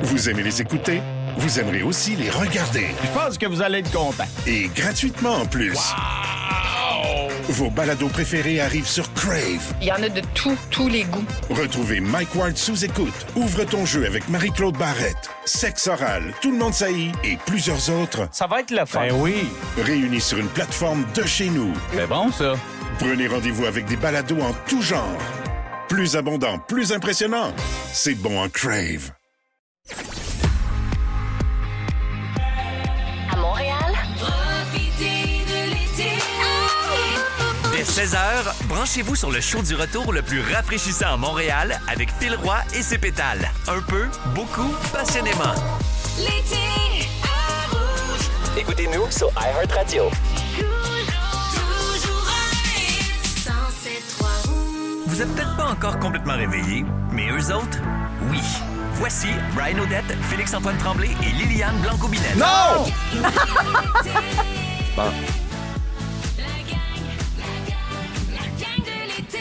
Vous aimez les écouter? Vous aimerez aussi les regarder. Je pense que vous allez être content. Et gratuitement en plus. Wow! Vos balados préférés arrivent sur Crave. Il y en a de tous les goûts. Retrouvez Mike Ward sous écoute, Ouvre ton jeu avec Marie-Claude Barrette, Sexe oral, Tout le monde saillit et plusieurs autres. Ça va être le fun. Ben oui. Réunis sur une plateforme de chez nous. C'est bon, ça. Prenez rendez-vous avec des balados en tout genre. Plus abondant, plus impressionnant. C'est bon en Crave. À Montréal, Profitez de l'été. Dès 16h, branchez-vous sur le show du retour le plus rafraîchissant à Montréal avec Phil Roy et ses pétales. Un peu, beaucoup, passionnément. L'été à Rouge. Écoutez-nous sur iHeartRadio. Toujours un 107.3 Rouge. Vous êtes peut-être pas encore complètement réveillés, mais eux autres, oui. Voici Brian Odette, Félix-Antoine Tremblay et Liliane Blanco-Binette. Non!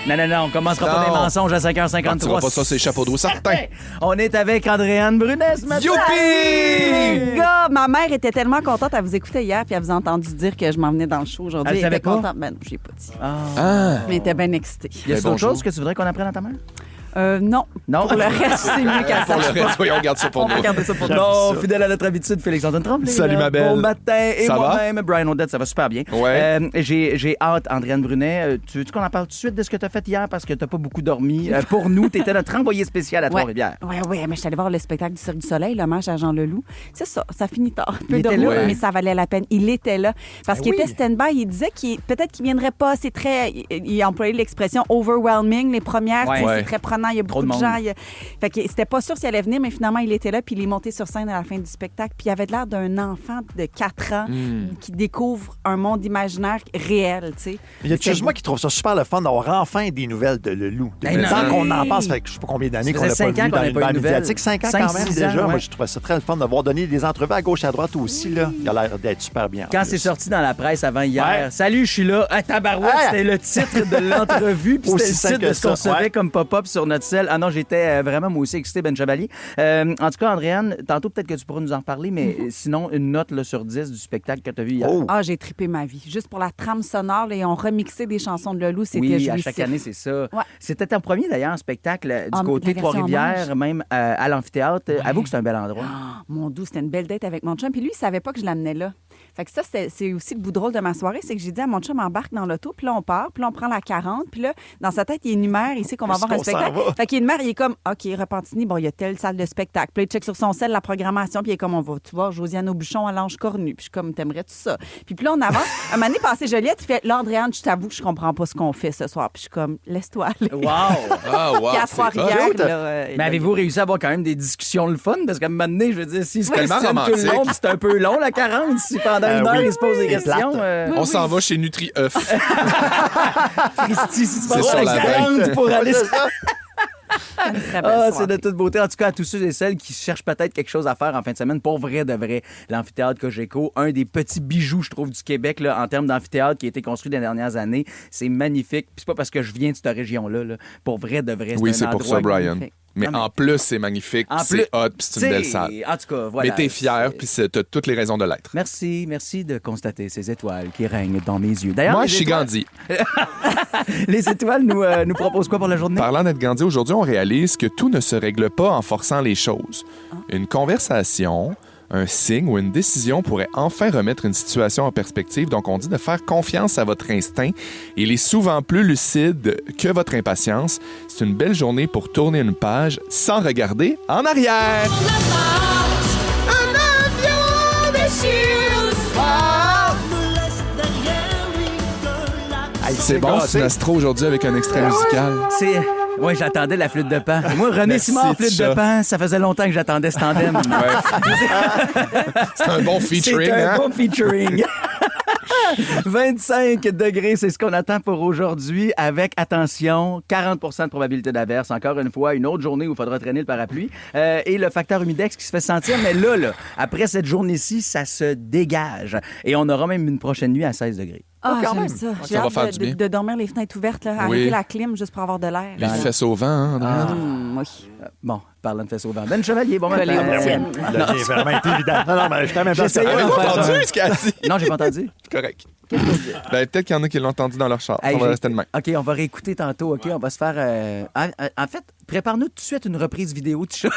Non, on commencera pas des mensonges à 5h53. Tu pas ça, c'est chapeau d'eau certain. On est avec Andréane Brunet ce matin. Youpi! Les gars, ma mère était tellement contente. Elle vous écoutait hier, puis elle vous a entendu dire que je m'en venais dans le show aujourd'hui. Elle savait était pas? contente. Ben, j'ai pas dit. Ah. Mais elle était bien excitée. Y a Ben, d'autres bonjour. choses que tu voudrais qu'on apprenne à ta mère? Non. Non? Pour le reste, c'est mieux qu'elle Pour le sache reste, pas. voyons, on garde ça pour On nous. va garder ça pour nous. Non, fidèle à notre habitude, Félix-Antoine Tremblay. Salut, là. ma belle. Bon matin. Et Ça va? moi-même, Brian Odette, ça va super bien. Ouais. J'ai hâte, Andréane Brunet. Tu veux qu'on en parle tout de suite de ce que tu as fait hier parce que tu pas beaucoup dormi? Pour nous, tu étais notre envoyé spécial à Trois-Rivières. Oui, mais je suis allée voir le spectacle du Cirque du Soleil, l'hommage à Jean Leloup. C'est ça finit tard. Il était dormi, là, hein? mais ça valait la peine. Il était là. Parce qu'il oui. était stand-by. Il disait peut-être qu'il viendrait pas. C'est très... Il a employé l'expression overwhelming, les premières. Ouais. Tu sais, Ouais. c'est très prenant. Il y a Trop beaucoup de de monde. gens. Fait que c'était pas sûr s'il allait venir, mais finalement, il était là. Puis il est monté sur scène à la fin du spectacle. Puis il avait l'air d'un enfant de 4 ans qui découvre un monde imaginaire réel, tu sais. Il y a juste moi qui trouve ça super le fun d'avoir enfin des nouvelles de Leloup. Ben non. Tant qu'on en passe, fait que je sais pas combien d'années Ça qu'on l'a faisait pas 5 vu ans qu'on dans n'avait une pas eu bande de nouvelles. médiatique. 5 ans 5, quand même 6 déjà. ans, ouais. Moi, je trouvais ça très le fun d'avoir donné des entrevues à gauche, à droite aussi. Là. Il a l'air d'être super bien. en Quand plus. c'est sorti dans la presse avant hier, Ouais. Salut, je suis là. Ah, tabarouette, Ouais. c'était le titre de l'entrevue, puis c'était Aussi le simple titre de que ce qu'on ça, recevait ouais. comme pop-up sur notre sel. Ah non, j'étais vraiment, moi aussi, excité, Ben Chevalier. En tout cas, Andréane, tantôt, peut-être que tu pourras nous en reparler, mais sinon, une note là, sur 10 du spectacle que tu as vu hier. Oh. Ah, j'ai trippé ma vie. Juste pour la trame sonore, là, ils ont remixé des chansons de Leloup. C'était Oui, à jouissif. chaque année, c'est ça. Ouais. C'était ton premier, d'ailleurs, spectacle du Ah, côté la de version Trois-Rivières, hommage. même à l'amphithéâtre. Avoue que c'est un bel endroit. Ah, mon doux, c'était une belle date avec mon chum. Puis lui, il savait pas que je l'amenais là. Fait que ça, c'est aussi le bout drôle de ma soirée, c'est que j'ai dit à mon chum, embarque dans l'auto, puis là, on part, puis là, on prend la 40, puis là, dans sa tête, il énumère, il sait qu'on va Est-ce avoir un qu'on s'en spectacle. va? Fait qu'il énumère, il est comme, OK, Repentigny, bon, il y a telle salle de spectacle. Puis là, il check sur son sel la programmation, puis il est comme, on va, tu vois, Josiane Aubuchon à l'Ange Cornu. Puis je suis comme, t'aimerais tout ça? Puis là, on avance. Un moment donné, passé Joliette, il fait, là, Andréane, je t'avoue que je comprends pas ce qu'on fait ce soir. Puis je suis comme, laisse-toi aller. Wow! Ah, wow. Puis à c'est Trois-Rivières, hot. là, Mais avez-vous réussi à avoir quand même des discussions le fun? Parce qu'à un moment donné, je veux dire, si c'est tellement tout le romantique. monde, c'est un peu long, la 40. Si pendant une heure, oui. il se pose des C'est questions. plate. On s'en va chez Nutri-Œuf. Christy, si tu C'est passes sur la la 40 pour aller... une très belle Ah, c'est soirée. de toute beauté. En tout cas, à tous ceux et celles qui cherchent peut-être quelque chose à faire en fin de semaine, pour vrai de vrai, l'amphithéâtre Cogeco, un des petits bijoux, je trouve, du Québec là, en termes d'amphithéâtre qui a été construit dans les dernières années. C'est magnifique. Puis c'est pas parce que je viens de cette région-là. Là. Pour vrai de vrai, Oui, un c'est pour endroit ça, Brian. magnifique. Mais Non, mais- en plus, c'est magnifique, En c'est plus- hot, puis c'est une belle T'sais, salle. En tout cas, voilà. Mais t'es fier, puis t'as toutes les raisons de l'être. Merci de constater ces étoiles qui règnent dans mes yeux. D'ailleurs, Moi, les je suis étoiles- Gandhi. Les étoiles nous proposent quoi pour la journée? Parlant d'être Gandhi, aujourd'hui, on réalise que tout ne se règle pas en forçant les choses. Une conversation, un signe ou une décision pourrait enfin remettre une situation en perspective. Donc, on dit de faire confiance à votre instinct. Il est souvent plus lucide que votre impatience. C'est une belle journée pour tourner une page sans regarder en arrière. Un avion déchire le soir me laisse derrière lui de la Hey, C'est bon, c'est une astro aujourd'hui avec un extrait musical. C'est... Oui, j'attendais la flûte de Pan. Et moi, René Merci, Simard, flûte Tisha. de Pan, ça faisait longtemps que j'attendais ce tandem. C'est un bon featuring, C'est un hein? bon featuring. 25 degrés, c'est ce qu'on attend pour aujourd'hui avec, attention, 40 de probabilité d'averse. Encore une fois, une autre journée où il faudra traîner le parapluie. Et le facteur humidex qui se fait sentir. Mais là, après cette journée-ci, ça se dégage. Et on aura même une prochaine nuit à 16 degrés. Ah, quand j'aime même. ça. J'ai Ça va hâte faire du bien. de dormir les fenêtres ouvertes, là, Oui. arrêter la clim juste pour avoir de l'air. Les fesses au vent, hein, Andréane? Oui. Bon, parlant de fesses au vent. Ben Chevalier, bon matin. Collé au tienne. Là, j'ai vraiment été évident. Non, mais je t'aime même J'essayais Avez-vous d'en faire entendu un. ce qu'elle a dit? Non, j'ai pas entendu. C'est correct. Ben, peut-être qu'il y en a qui l'ont entendu dans leur char. Hey, On va j'ai- rester de même. OK, on va réécouter tantôt. OK, on va se faire... En fait, prépare-nous tout de suite une reprise vidéo de ça.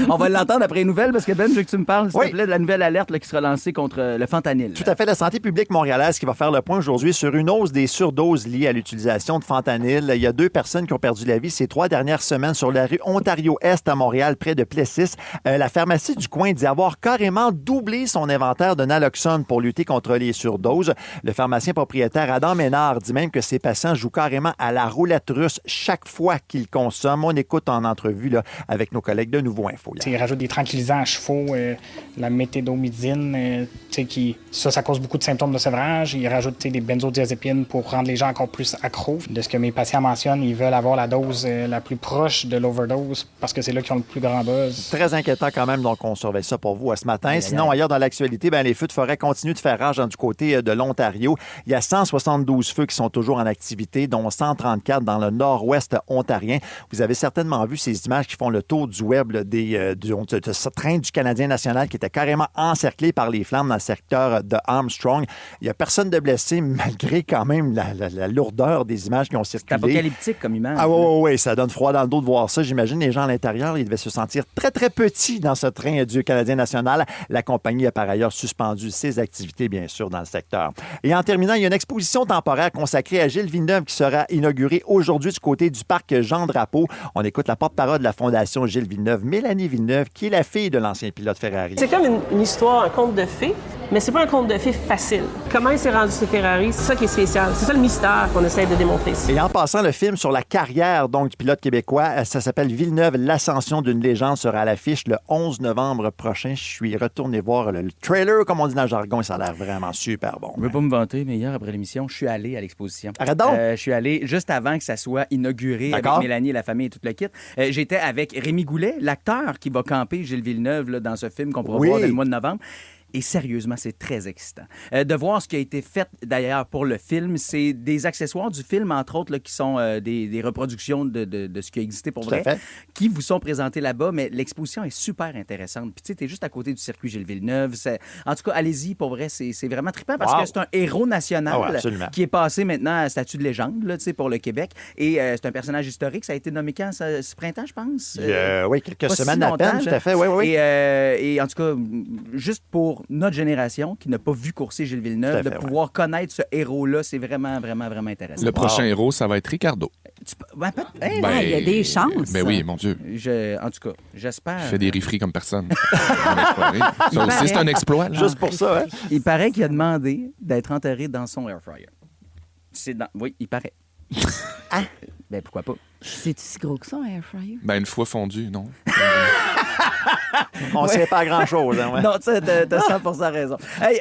On va l'entendre après les nouvelles parce que Ben, je veux que tu me parles, s'il Oui. te plaît, de la nouvelle alerte là, qui sera lancée contre le fentanyl. Tout à fait. La santé publique montréalaise qui va faire le point aujourd'hui sur une hausse des surdoses liées à l'utilisation de fentanyl. Il y a 2 personnes qui ont perdu la vie ces 3 dernières semaines sur la rue Ontario-Est à Montréal, près de Plessis. La pharmacie du coin dit avoir carrément doublé son inventaire de naloxone pour lutter contre les surdoses. Le pharmacien propriétaire Adam Ménard dit même que ses patients jouent carrément à la roulette russe chaque fois qu'ils consomment. On écoute en entrevue là, avec nos collègues de Nouveau Info. Ils rajoutent des tranquillisants à chevaux, la méthédomidine, ça cause beaucoup de symptômes de sevrage. Ils rajoutent des benzodiazépines pour rendre les gens encore plus accros. De ce que mes patients mentionnent, ils veulent avoir la dose la plus proche de l'overdose parce que c'est là qu'ils ont le plus grand buzz. Très inquiétant quand même, donc on surveille ça pour vous ce matin. Sinon, ailleurs dans l'actualité, les feux de forêt continuent de faire rage du côté de l'Ontario. Il y a 172 feux qui sont toujours en activité, dont 134 dans le nord-ouest ontarien. Vous avez certainement vu ces images qui font le tour du web là, de ce train du Canadien national qui était carrément encerclé par les flammes dans le secteur de Armstrong. Il n'y a personne de blessé, malgré quand même la lourdeur des images qui ont C'est circulé. apocalyptique comme image. Ah oui, ça donne froid dans le dos de voir ça. J'imagine les gens à l'intérieur, ils devaient se sentir très, très petits dans ce train du Canadien national. La compagnie a par ailleurs suspendu ses activités, bien sûr, dans le secteur. Et en terminant, il y a une exposition temporaire consacrée à Gilles Villeneuve qui sera inaugurée aujourd'hui du côté du parc Jean-Drapeau. On écoute la porte-parole de la Fondation Gilles Villeneuve, Mélanie Villeneuve, qui est la fille de l'ancien pilote Ferrari. C'est comme une histoire, un conte de fées, mais c'est pas un conte de fées facile. Comment il s'est rendu chez Ferrari, c'est ça qui est spécial. C'est ça le mystère qu'on essaie de démontrer ici. Et en passant, le film sur la carrière donc, du pilote québécois, ça s'appelle Villeneuve, l'ascension d'une légende, sera à l'affiche le 11 novembre prochain. Je suis retourné voir le trailer, comme on dit dans le jargon, et ça a l'air vraiment super bon. Je ne veux pas me vanter, mais hier, après l'émission, je suis allé à l'exposition. Arrête donc! Je suis allé juste avant que ça soit inauguré avec D'accord. Mélanie et la famille et tout le kit. J'étais avec Rémi Goulet, l'acteur qui va camper Gilles Villeneuve là, dans ce film qu'on pourra Oui. voir dès le mois de novembre. Et sérieusement, c'est très excitant. De voir ce qui a été fait, d'ailleurs, pour le film, c'est des accessoires du film, entre autres, là, qui sont des reproductions de ce qui a existé pour Tout à vrai, fait. qui vous sont présentés là-bas. Mais l'exposition est super intéressante. Puis, tu sais, t'es juste à côté du circuit Gilles Villeneuve. En tout cas, allez-y, pour vrai, c'est vraiment trippant parce Wow. que c'est un héros national Ah ouais, absolument. qui est passé maintenant à statut de légende, là, tu sais, pour le Québec. Et c'est un personnage historique. Ça a été nommé quand? Ce printemps, je pense? Oui, quelques Pas si semaines à longtemps, peine, tout là. à fait. Oui. Et en tout cas, juste pour notre génération qui n'a pas vu courser Gilles Villeneuve, Tout à fait, de pouvoir connaître ce héros-là, c'est vraiment, vraiment, vraiment intéressant. Le prochain héros, ça va être Ricardo. il y a des chances. Ben oui, mon Dieu. En tout cas, j'espère. Il fait des rifries comme personne. Ça aussi, c'est un exploit. Là. Juste pour ça, hein? Il paraît qu'il a demandé d'être enterré dans son air fryer. Oui, il paraît. Ben pourquoi pas? C'est si gros que ça, un air fryer? Ben, une fois fondu, non. On ne sait pas grand-chose. Hein, ouais. Non, tu sais, t'as 100% raison. Hey,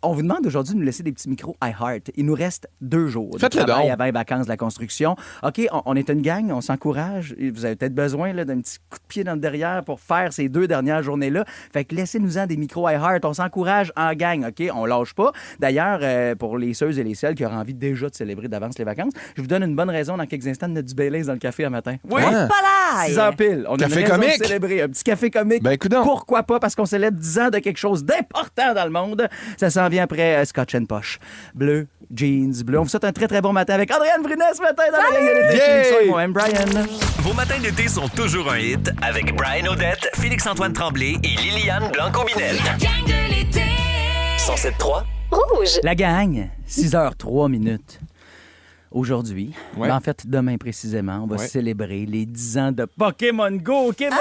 on vous demande aujourd'hui de nous laisser des petits micros iHeart. Il nous reste 2 jours de Faites-le travail donc. avant les vacances de la construction. OK, on est une gang, on s'encourage. Vous avez peut-être besoin là, d'un petit coup de pied dans le derrière pour faire ces 2 dernières journées-là. Fait que laissez-nous-en des micros iHeart. On s'encourage en gang, OK? On lâche pas. D'ailleurs, pour les ceux et les celles qui auraient envie déjà de célébrer d'avance les vacances, je vous donne une bonne raison dans quelques instants de mettre du Baileys dans le café un matin. Oui! Ah. Pas 6 heures pile. On a Café une raison de comique. célébrer un petit café comique. Ben, coudonc. Pourquoi pas? Parce qu'on célèbre 10 ans de quelque chose d'important dans le monde. Ça s'en vient après Scotch and Posh. Bleu, jeans, bleu. On vous souhaite un très, très bon matin avec Andréane Brunet ce matin dans la réalité. Yay! Moi, Brian. Vos matins d'été sont toujours un hit avec Brian Odette, Félix-Antoine Tremblay et Liliane Blanco-Binel. Gang de l'été. 107.3. Rouge. La gang, 6h03 minutes. Aujourd'hui, Ouais. mais en fait demain précisément, on va Ouais. célébrer les 10 ans de Pokémon Go au Québec!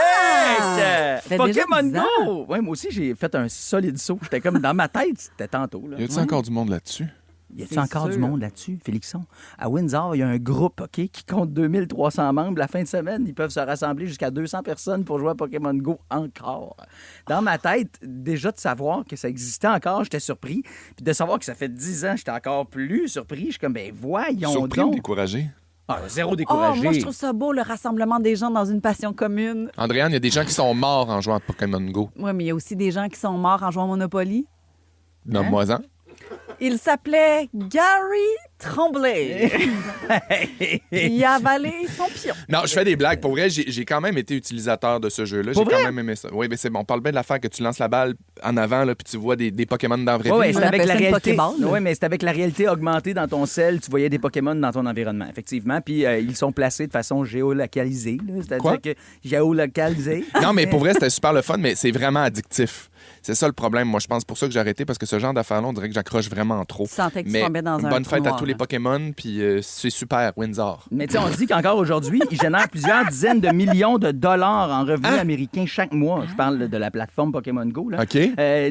fait déjà Pokémon 10 ans. Go! Ouais, moi aussi, j'ai fait un solide saut. J'étais comme dans ma tête, c'était tantôt. Là. Y a-t-il encore du monde là-dessus? Y a-t-il C'est encore sûr. du monde là-dessus, Félixon? À Windsor, il y a un groupe qui compte 2300 membres. La fin de semaine, ils peuvent se rassembler jusqu'à 200 personnes pour jouer à Pokémon Go encore. Dans ma tête, déjà de savoir que ça existait encore, j'étais surpris. Puis de savoir que ça fait 10 ans, j'étais encore plus surpris. Je suis comme, ben voyons Surpris ou donc. découragé? Ah, zéro Oh, découragé. moi, je trouve ça beau, le rassemblement des gens dans une passion commune. Andréane, il y a des gens qui sont morts en jouant à Pokémon Go. Oui, mais il y a aussi des gens qui sont morts en jouant au Monopoly. Nomme-moi-en. Il s'appelait Gary Tremblay. Il a avalé son pion. Non, je fais des blagues. Pour vrai, j'ai quand même été utilisateur de ce jeu-là. J'ai Pour vrai? quand même aimé ça. Oui, mais c'est bon. On parle bien de l'affaire que tu lances la balle en avant, là, puis tu vois des Pokémon dans la vraie Oui, vie. c'est avec appelle la ça une réalité. Pokéball. Oui, mais c'est avec la réalité augmentée dans ton cell, tu voyais des Pokémon dans ton environnement, effectivement. Puis ils sont placés de façon géolocalisée. Quoi? C'est-à-dire que géolocalisée. Non, mais pour vrai, c'était super le fun, mais c'est vraiment addictif. C'est ça le problème. Moi, je pense pour ça que j'ai arrêté, parce que ce genre d'affaires-là, on dirait que j'accroche vraiment trop. Tu sentais que tu Mais tombais dans un bonne trou fête à noir, tous les là. Pokémon, puis c'est super, Windsor. Mais tu sais, on dit qu'encore aujourd'hui, ils génèrent plusieurs dizaines de millions de dollars en revenus américains chaque mois. Je parle de la plateforme Pokémon Go. Là. OK.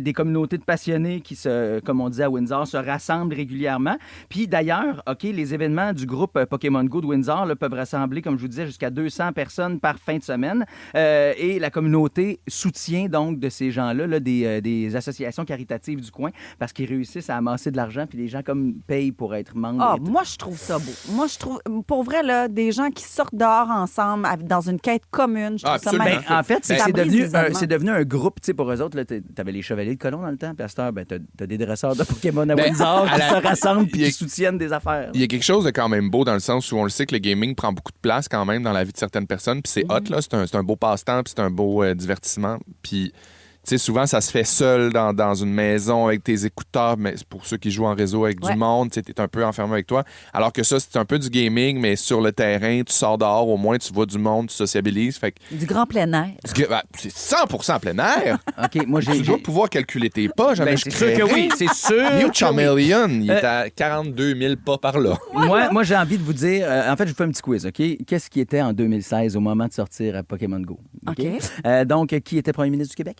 Des communautés de passionnés qui, comme on dit à Windsor, se rassemblent régulièrement. Puis d'ailleurs, OK, les événements du groupe Pokémon Go de Windsor là, peuvent rassembler, comme je vous disais, jusqu'à 200 personnes par fin de semaine. Et la communauté soutient donc de ces gens-là là, des associations caritatives du coin parce qu'ils réussissent à amasser de l'argent puis les gens comme payent pour être membres. Ah, et tout. moi, je trouve ça beau. Moi, je trouve, pour vrai, là, des gens qui sortent dehors ensemble dans une quête commune, je trouve ça Absolument. magnifique. En fait, Ça c'est brise devenu, l'isolement. c'est devenu un groupe. Tu sais, pour eux autres, tu avais les Chevaliers de Colomb dans le temps, puis à cette heure, t'as des dresseurs de Pokémon à Windsor qui se rassemblent puis qui soutiennent des affaires. Il y a quelque chose de quand même beau dans le sens où on le sait que le gaming prend beaucoup de place quand même dans la vie de certaines personnes, puis c'est hot, là, c'est un beau passe-temps, puis c'est un beau divertissement, puis... Tu sais, souvent, ça se fait seul dans une maison avec tes écouteurs, mais c'est pour ceux qui jouent en réseau avec du monde, tu es un peu enfermé avec toi. Alors que ça, c'est un peu du gaming, mais sur le terrain, tu sors dehors, au moins, tu vois du monde, tu sociabilises. Fait que, Du grand plein air. c'est 100% en plein air. OK, moi, Tu dois pouvoir calculer tes pas, jamais Ben, je c'est sûr que créerais. oui, c'est sûr. You que oui. Chameleon, il est à 42 000 pas par là. Moi, j'ai envie de vous dire... en fait, je vous fais un petit quiz, OK? Qu'est-ce qui était en 2016 au moment de sortir à Pokémon Go? OK. Donc, qui était premier ministre du Québec?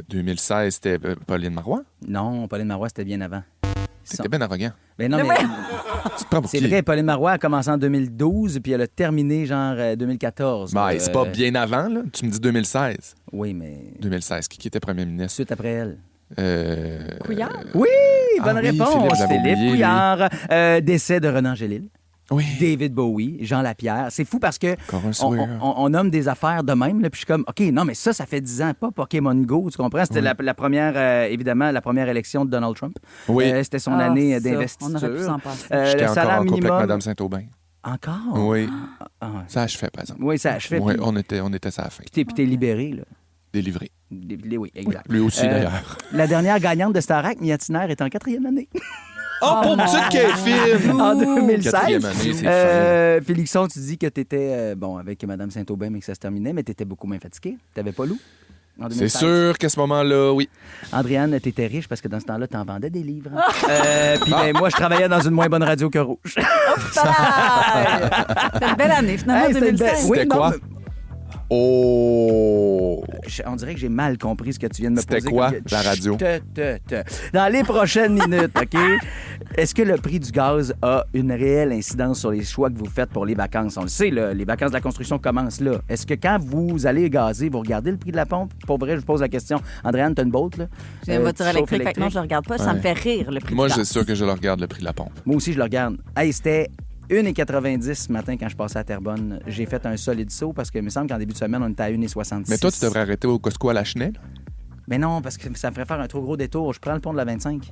2016, c'était Pauline Marois. Non, Pauline Marois, c'était bien avant. T'étais bien arrogant. Ben non, mais Tu te prends pour c'est qui? vrai, Pauline Marois a commencé en 2012 puis elle a terminé genre 2014. Ben, là. c'est pas bien avant, là. Tu me dis 2016. Oui, mais 2016. Qui était premier ministre? suite après elle. Couillard? Oui, bonne Ah oui, réponse. Philippe, je l'avais oublié, Couillard. Décès de Renan Gélil. Oui. David Bowie, Jean Lapierre. C'est fou parce que Encore un on, sourire. on nomme des affaires de même, là, puis je suis comme, OK, non, mais ça fait 10 ans, pas Pokémon Go, tu comprends? C'était la première, évidemment, la première élection de Donald Trump. Oui. C'était son Ah, année ça, d'investiture. on aurait pu s'en passer. J'étais Le encore salaire en couple minimum... avec Mme Saint-Aubin. Encore? Oui. Ah, Ça achevait, par exemple. oui, ça achevait. Oui, puis- on était ça à la fin. Puis t'es libéré, là. Délivré. Oui, exact. Lui aussi, d'ailleurs. La dernière gagnante de Starac, Mia Tiner, est en 4e année. Oh, pour petite Kéfine! En 2016. 4e année, c'est Félixon, tu dis que tu étais avec Mme Saint-Aubin, mais que ça se terminait, mais tu étais beaucoup moins fatigué. Tu n'avais pas loup. En C'est 2016. sûr qu'à ce moment-là, oui. Andréane, tu étais riche parce que dans ce temps-là, tu en vendais des livres. Puis ben, moi, je travaillais dans une moins bonne radio que Rouge. C'était une belle année, finalement, Hey, c'était une 2016. belle- C'était non, quoi? mais- Oh! On dirait que j'ai mal compris ce que tu viens de me poser. C'était quoi, comme- la radio? Dans les prochaines minutes, OK? Est-ce que le prix du gaz a une réelle incidence sur les choix que vous faites pour les vacances? On le sait, là, les vacances de la construction commencent là. Est-ce que quand vous allez gazer, vous regardez le prix de la pompe? Pour vrai, je vous pose la question. Andréane, t'as une Bolt, là? J'ai une voiture Tu chauffes électrique, fait que non, je ne regarde pas. Ça me fait rire, le prix Moi, du c'est gaz. sûr que je le regarde, le prix de la pompe. Moi aussi, je le regarde. Hey, c'était 1,90 ce matin quand je passais à Terrebonne. J'ai fait un solide saut parce que il me semble qu'en début de semaine, on était à 1,66. Mais toi, tu devrais arrêter au Costco à la Chenelle. Mais non, parce que ça me ferait faire un trop gros détour. Je prends le pont de la 25.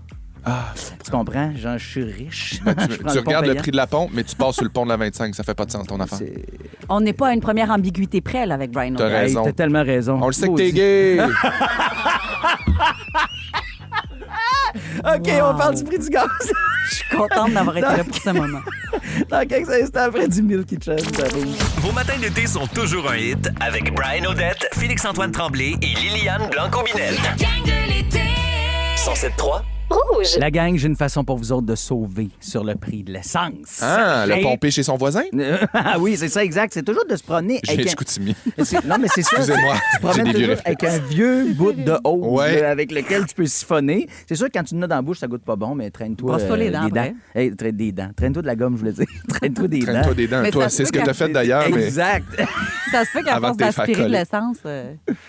Ah, Tu comprends? Genre, je suis riche. tu, Je prends tu le pont regardes le payant. prix de la pompe, mais tu passes sur le pont de la 25. Ça fait pas de sens, ton affaire. C'est- On n'est pas à une première ambiguïté près, là, avec Brian T'as O'Donnell. Hey, raison. t'as tellement raison. On le sait que Moi t'es aussi. gay! OK, on parle du prix du gaz. Je suis contente d'avoir été là pour ce moment. Dans quelques instants, après du Milk Kitchen, ça arrive. Vos matins d'été sont toujours un hit avec Brian Odette, Félix-Antoine Tremblay et Liliane Blanco-Binel. La gang de l'été. 107.3. Rouge. La gang, j'ai une façon pour vous autres de sauver sur le prix de l'essence. Ah, le Hey. pomper chez son voisin? Ah oui, c'est ça, exact. C'est toujours de se promener J'ai avec du un... Chicoutimi. Non, mais c'est ça. Excusez-moi, Tu te j'ai promènes des vieux toujours avec un vieux bout de hausse Ouais. là, avec lequel tu peux siphonner. C'est sûr que quand tu en as dans la bouche, ça goûte pas bon, mais traîne-toi Brosse-toi les dents après. Hey, des dents. Traîne-toi de la gomme, je voulais dire. Traîne-toi des dents. Traîne-toi des dents. Mais Toi, ça se c'est ce peut que t'as fait d'ailleurs, mais Exact. Ça se peut qu'à Avant force de te faire d'aspirer de coller. l'essence,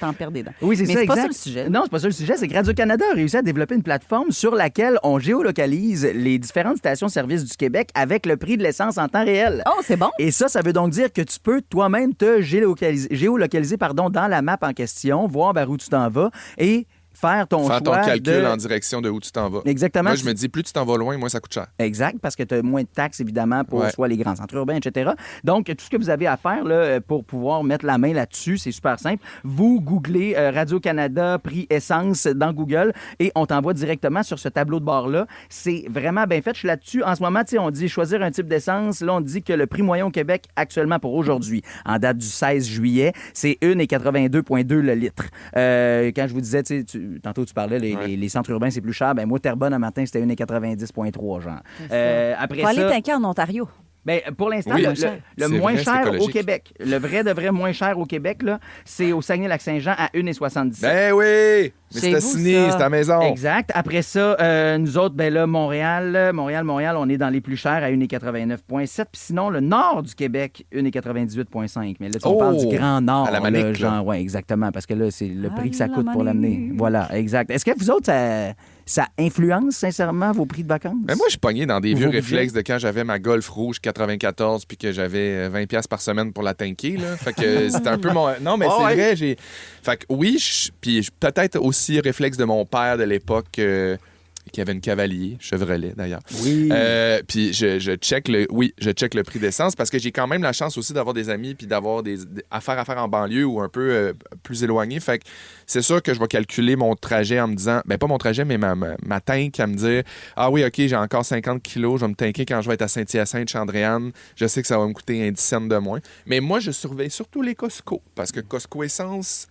t'en perds des dents. Oui, c'est Mais ça, c'est pas exact. ça le sujet. Non, c'est pas ça le sujet. C'est que Radio-Canada a réussi à développer une plateforme sur laquelle on géolocalise les différentes stations-service du Québec avec le prix de l'essence en temps réel. Oh, c'est bon. Et ça veut donc dire que tu peux toi-même te géolocaliser dans la map en question, voir vers où tu t'en vas et faire ton Faire ton choix calcul de... en direction de où tu t'en vas. Exactement. Moi, je me dis, plus tu t'en vas loin, moins ça coûte cher. Exact, parce que tu as moins de taxes, évidemment, pour Ouais. soit les grands centres urbains, etc. Donc, tout ce que vous avez à faire là, pour pouvoir mettre la main là-dessus, c'est super simple. Vous googlez Radio-Canada, prix essence dans Google et on t'envoie directement sur ce tableau de bord-là. C'est vraiment bien fait. Je suis là-dessus. En ce moment, on dit choisir un type d'essence. Là, on dit que le prix moyen au Québec, actuellement pour aujourd'hui, en date du 16 juillet, c'est 1,82,2 le litre. Quand je vous disais, tantôt tu parlais, les centres urbains, c'est plus cher. Ben moi, Terrebonne, un matin, c'était 1,90,3, genre. Après Faut aller ça... t'inquiéter en Ontario. Ben, pour l'instant, Oui, le c'est moins vrai, c'est cher au écologique. Québec, le vrai de vrai moins cher au Québec, là, c'est au Saguenay-Lac-Saint-Jean à 1,77. Ben oui! Mais Chez c'est vous, assigné, ça. c'est à la maison. Exact. Après ça, nous autres, ben là, Montréal, on est dans les plus chers à 1,89,7. Puis sinon, le nord du Québec, 1,98,5. Mais là, on parle du Grand Nord. À la Manic, là, genre, ouais, exactement, parce que là, c'est le prix que ça coûte pour l'amener. Voilà, exact. Est-ce que vous autres, ça influence sincèrement vos prix de vacances? Ben moi, je suis pogné dans des vieux Vos réflexes de quand j'avais ma Golf rouge 94 puis que j'avais 20$ par semaine pour la tanker. Là. Fait que c'était un peu mon... Non, mais c'est vrai, j'ai... Fait que oui, puis peut-être aussi réflexe de mon père de l'époque qui avait une Cavalier, Chevrolet d'ailleurs. Oui. Puis je check le prix d'essence parce que j'ai quand même la chance aussi d'avoir des amis puis d'avoir des affaires à faire en banlieue ou un peu plus éloigné. Fait que c'est sûr que je vais calculer mon trajet en me disant, ben pas mon trajet, mais ma tank à me dire, ah oui, OK, j'ai encore 50 kilos, je vais me tanker quand je vais être à Saint-Hyacinthe, Chandréane. Je sais que ça va me coûter un 10 cents de moins. Mais moi, je surveille surtout les Costco parce que Costco Essence...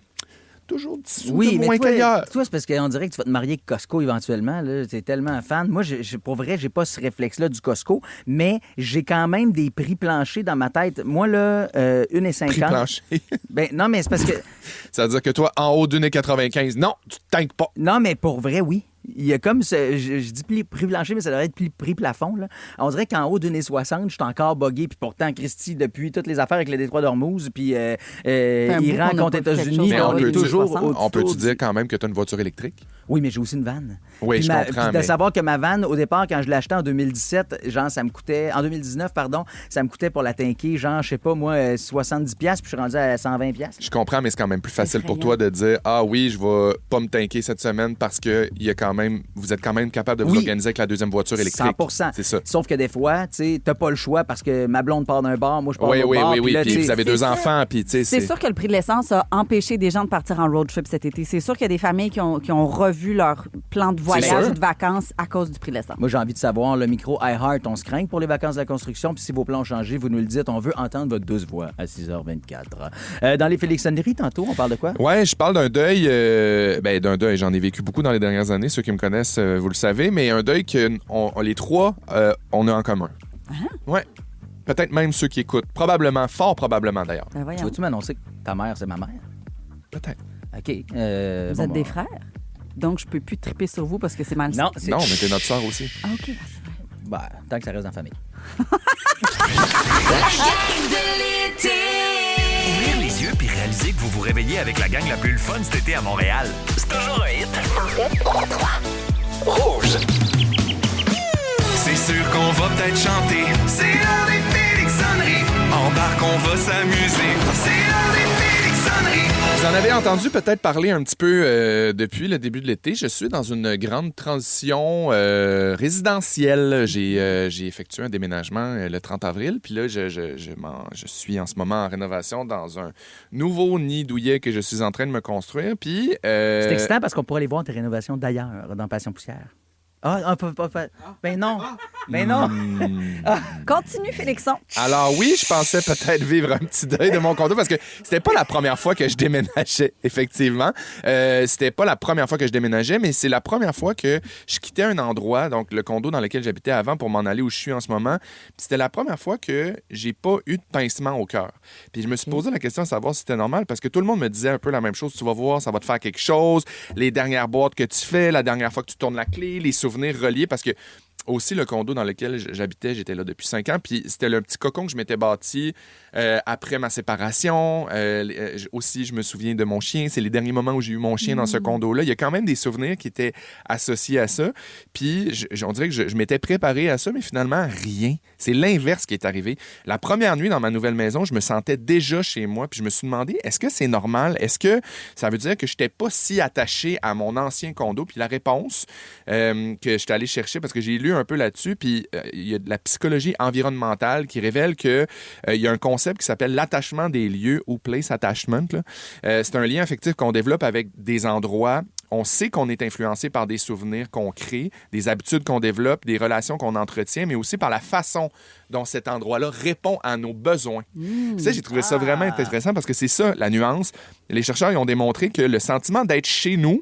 toujours 10 sous de moins qu'ailleurs. Toi, c'est parce qu'on dirait que tu vas te marier avec Costco éventuellement. Tu es tellement fan. Moi, pour vrai, j'ai pas ce réflexe-là du Costco, mais j'ai quand même des prix planchers dans ma tête. Moi, là, 1,50. Prix plancher. Ben, non, mais c'est parce que... Ça veut dire que toi, en haut d'1,95, non, tu te tanques pas. Non, mais pour vrai, oui. Il y a comme je dis prix plancher, mais ça devrait être prix plafond. Là. On dirait qu'en haut d'une 60, je suis encore buggé. Puis pourtant, Christy, depuis toutes les affaires avec le détroit d'Ormuz, puis Iran contre États-Unis, Mais on est toujours on peut-tu dire quand même que tu as une voiture électrique? Oui, mais j'ai aussi une vanne. Oui, Puis je comprends. Puis de savoir que ma vanne, au départ, quand je l'ai achetée en 2017, genre, ça me coûtait... En 2019, pardon, ça me coûtait pour la tanker, genre, je sais pas, moi, 70$, puis je suis rendu à 120$. Je comprends, mais c'est quand même plus facile pour toi de dire, ah oui, je vais pas me tanker cette semaine parce que vous êtes quand même capable de vous organiser avec la deuxième voiture électrique. 100%. C'est ça. Sauf que des fois, tu sais, t'as pas le choix parce que ma blonde part d'un bar, moi je pars d'un bar. Oui. Là, Puis vous avez deux enfants, puis tu sais... C'est sûr que le prix de l'essence a empêché des gens de partir en road trip cet été. C'est sûr qu'il y a des familles qui ont revu leur plan de voyage ou de vacances à cause du prix de l'essence. Moi, j'ai envie de savoir, le micro iHeart, on se craint pour les vacances de la construction, puis si vos plans ont changé, vous nous le dites, on veut entendre votre douce voix à 6h24. Dans les Félixonneries, tantôt, on parle de quoi? Ouais, je parle d'un deuil. D'un deuil, j'en ai vécu beaucoup dans les dernières années. Ceux qui me connaissent, vous le savez, mais un deuil que les trois, on a en commun. Ouais. Peut-être même ceux qui écoutent. Probablement, fort probablement d'ailleurs. Ben voyons. Vas-tu m'annoncer que ta mère, c'est ma mère? Peut-être. OK. Vous êtes des frères? Donc, je peux plus triper sur vous parce que c'est mal. Non, Non, mais t'es notre soeur aussi. Ah, OK. Ben, tant que ça reste en famille. Ouvrir les yeux puis réaliser que vous vous réveillez avec la gang la plus le fun cet été à Montréal. C'est toujours un hit. En fait, 3. Rouge. C'est sûr qu'on va peut-être chanter. C'est l'heure des Félixonneries. Embarque, on va s'amuser. C'est l'heure des Félixonneries. Vous en avez entendu peut-être parler un petit peu depuis le début de l'été. Je suis dans une grande transition résidentielle. J'ai effectué un déménagement le 30 avril. Puis là, je suis en ce moment en rénovation dans un nouveau nid douillet que je suis en train de me construire. Puis, C'est excitant parce qu'on pourrait aller voir tes rénovations d'ailleurs, dans Passion Poussière. Ben non. Ben non. Continue, Félixon. Alors oui, je pensais peut-être vivre un petit deuil de mon condo parce que c'était pas la première fois que je déménageais, effectivement. C'était pas la première fois que je déménageais, mais c'est la première fois que je quittais un endroit, donc le condo dans lequel j'habitais avant pour m'en aller où je suis en ce moment. Puis c'était la première fois que j'ai pas eu de pincement au cœur. Puis je me suis posé la question de savoir si c'était normal parce que tout le monde me disait un peu la même chose. Tu vas voir, ça va te faire quelque chose. Les dernières boîtes que tu fais, la dernière fois que tu tournes la clé, les souvenirs reliés parce que aussi le condo dans lequel j'habitais, j'étais là depuis 5 ans, puis c'était le petit cocon que je m'étais bâti après ma séparation. Aussi, je me souviens de mon chien. C'est les derniers moments où j'ai eu mon chien dans ce condo-là. Il y a quand même des souvenirs qui étaient associés à ça. Puis, on dirait que je m'étais préparé à ça, mais finalement, rien. C'est l'inverse qui est arrivé. La première nuit dans ma nouvelle maison, je me sentais déjà chez moi, puis je me suis demandé, est-ce que c'est normal? Est-ce que ça veut dire que je n'étais pas si attaché à mon ancien condo? Puis la réponse que je suis allé chercher, parce que j'ai lu un peu là-dessus, puis il y a de la psychologie environnementale qui révèle qu'il y a un concept qui s'appelle l'attachement des lieux ou place attachment. C'est un lien affectif qu'on développe avec des endroits. On sait qu'on est influencé par des souvenirs qu'on crée, des habitudes qu'on développe, des relations qu'on entretient, mais aussi par la façon dont cet endroit-là répond à nos besoins. Tu sais, j'ai trouvé ça vraiment intéressant parce que c'est ça, la nuance. Les chercheurs ils ont démontré que le sentiment d'être chez nous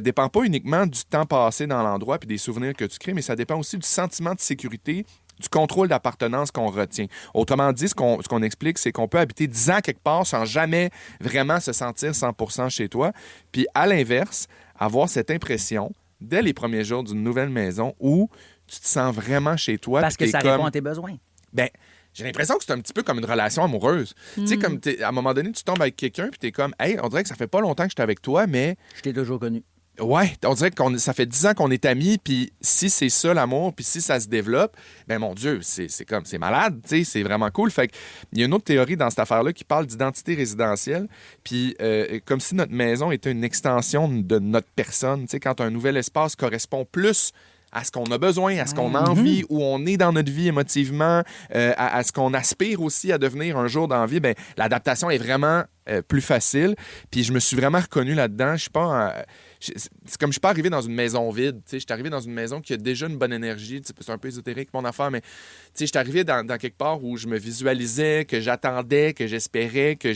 dépend pas uniquement du temps passé dans l'endroit puis des souvenirs que tu crées, mais ça dépend aussi du sentiment de sécurité, du contrôle d'appartenance qu'on retient. Autrement dit, ce qu'on explique, c'est qu'on peut habiter 10 ans quelque part sans jamais vraiment se sentir 100% chez toi. Puis à l'inverse, avoir cette impression, dès les premiers jours d'une nouvelle maison, où tu te sens vraiment chez toi. Parce que ça répond à tes besoins. Ben, j'ai l'impression que c'est un petit peu comme une relation amoureuse. Tu sais, comme à un moment donné, tu tombes avec quelqu'un puis t'es comme, hey, on dirait que ça fait pas longtemps que j'étais avec toi, mais... Je t'ai toujours connu. Ouais, on dirait que ça fait 10 ans qu'on est amis, puis si c'est ça l'amour, puis si ça se développe, ben mon Dieu, c'est malade, tu sais, c'est vraiment cool. Fait qu'il y a une autre théorie dans cette affaire-là qui parle d'identité résidentielle, puis comme si notre maison était une extension de notre personne, tu sais, quand un nouvel espace correspond plus à ce qu'on a besoin, à ce qu'on a envie, où on est dans notre vie émotivement, à ce qu'on aspire aussi à devenir un jour dans la vie, ben l'adaptation est vraiment plus facile. Puis je me suis vraiment reconnu là-dedans. Je suis pas... c'est comme je suis pas arrivé dans une maison vide. Je suis arrivé dans une maison qui a déjà une bonne énergie. C'est un peu ésotérique, mon affaire, mais je suis arrivé dans quelque part où je me visualisais, que j'attendais, que j'espérais, que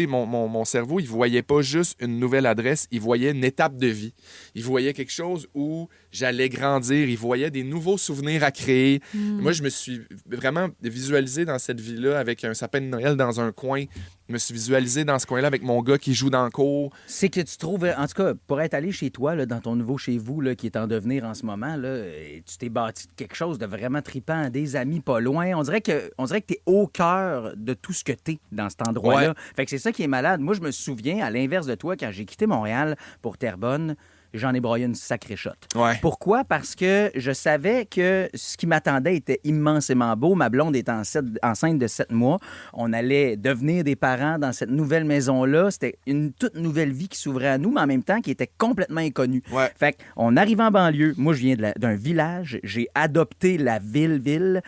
mon cerveau, il voyait pas juste une nouvelle adresse, il voyait une étape de vie. Il voyait quelque chose où j'allais grandir, il voyait des nouveaux souvenirs à créer. Moi, je me suis vraiment visualisé dans cette vie-là avec un sapin de Noël dans un coin. Je me suis visualisé dans ce coin-là avec mon gars qui joue dans le cour. C'est que tu trouves, en tout cas, pour être allé chez toi, là, dans ton nouveau chez vous, là, qui est en devenir en ce moment, là, tu t'es bâti quelque chose de vraiment trippant, des amis pas loin. On dirait que tu es au cœur de tout ce que tu es dans cet endroit-là. Ouais. Fait que c'est ça qui est malade. Moi, je me souviens, à l'inverse de toi, quand j'ai quitté Montréal pour Terrebonne, j'en ai broyé une sacrée shot. Ouais. Pourquoi? Parce que je savais que ce qui m'attendait était immensément beau. Ma blonde est enceinte de 7 mois. On allait devenir des parents dans cette nouvelle maison-là. C'était une toute nouvelle vie qui s'ouvrait à nous, mais en même temps qui était complètement inconnue. Ouais. Fait qu'on arrive en banlieue. Moi, je viens d'un village. J'ai adopté la ville.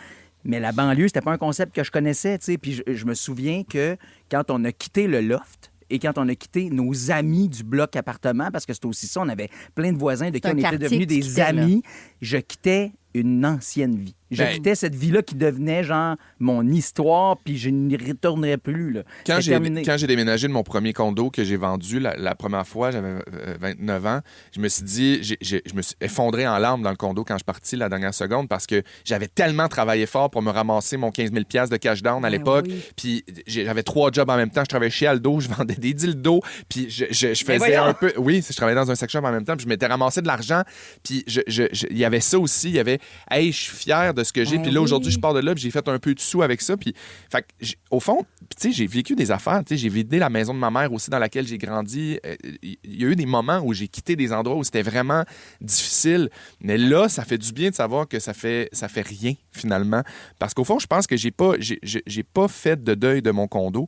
Mais la banlieue, c'était pas un concept que je connaissais, tu sais. Puis je me souviens que quand on a quitté le loft, et quand on a quitté nos amis du bloc appartement, parce que c'était aussi ça, on avait plein de voisins de qui on était devenus des amis, je quittais une ancienne vie. Je quittais cette vie-là qui devenait genre mon histoire, puis je n'y retournerais plus. Là. Quand j'ai déménagé de mon premier condo que j'ai vendu la première fois, j'avais 29 ans, je me suis dit, je me suis effondré en larmes dans le condo quand je suis parti la dernière seconde parce que j'avais tellement travaillé fort pour me ramasser mon 15 000 $ de cash down à l'époque. Oui. Puis j'avais 3 jobs en même temps. Je travaillais chez Aldo, je vendais des dildos, puis je faisais un peu... Oui, je travaillais dans un sex shop en même temps, puis je m'étais ramassé de l'argent, puis il y avait ça aussi, il y avait « Hey, je suis fier de ce que j'ai. » Puis là, aujourd'hui, je pars de là, puis j'ai fait un peu de sous avec ça. Puis, fait que, au fond, tu sais, j'ai vécu des affaires. Tu sais, j'ai vidé la maison de ma mère aussi dans laquelle j'ai grandi. Il y a eu des moments où j'ai quitté des endroits où c'était vraiment difficile. Mais là, ça fait du bien de savoir que ça fait rien, finalement. Parce qu'au fond, je pense que j'ai pas fait de deuil de mon condo.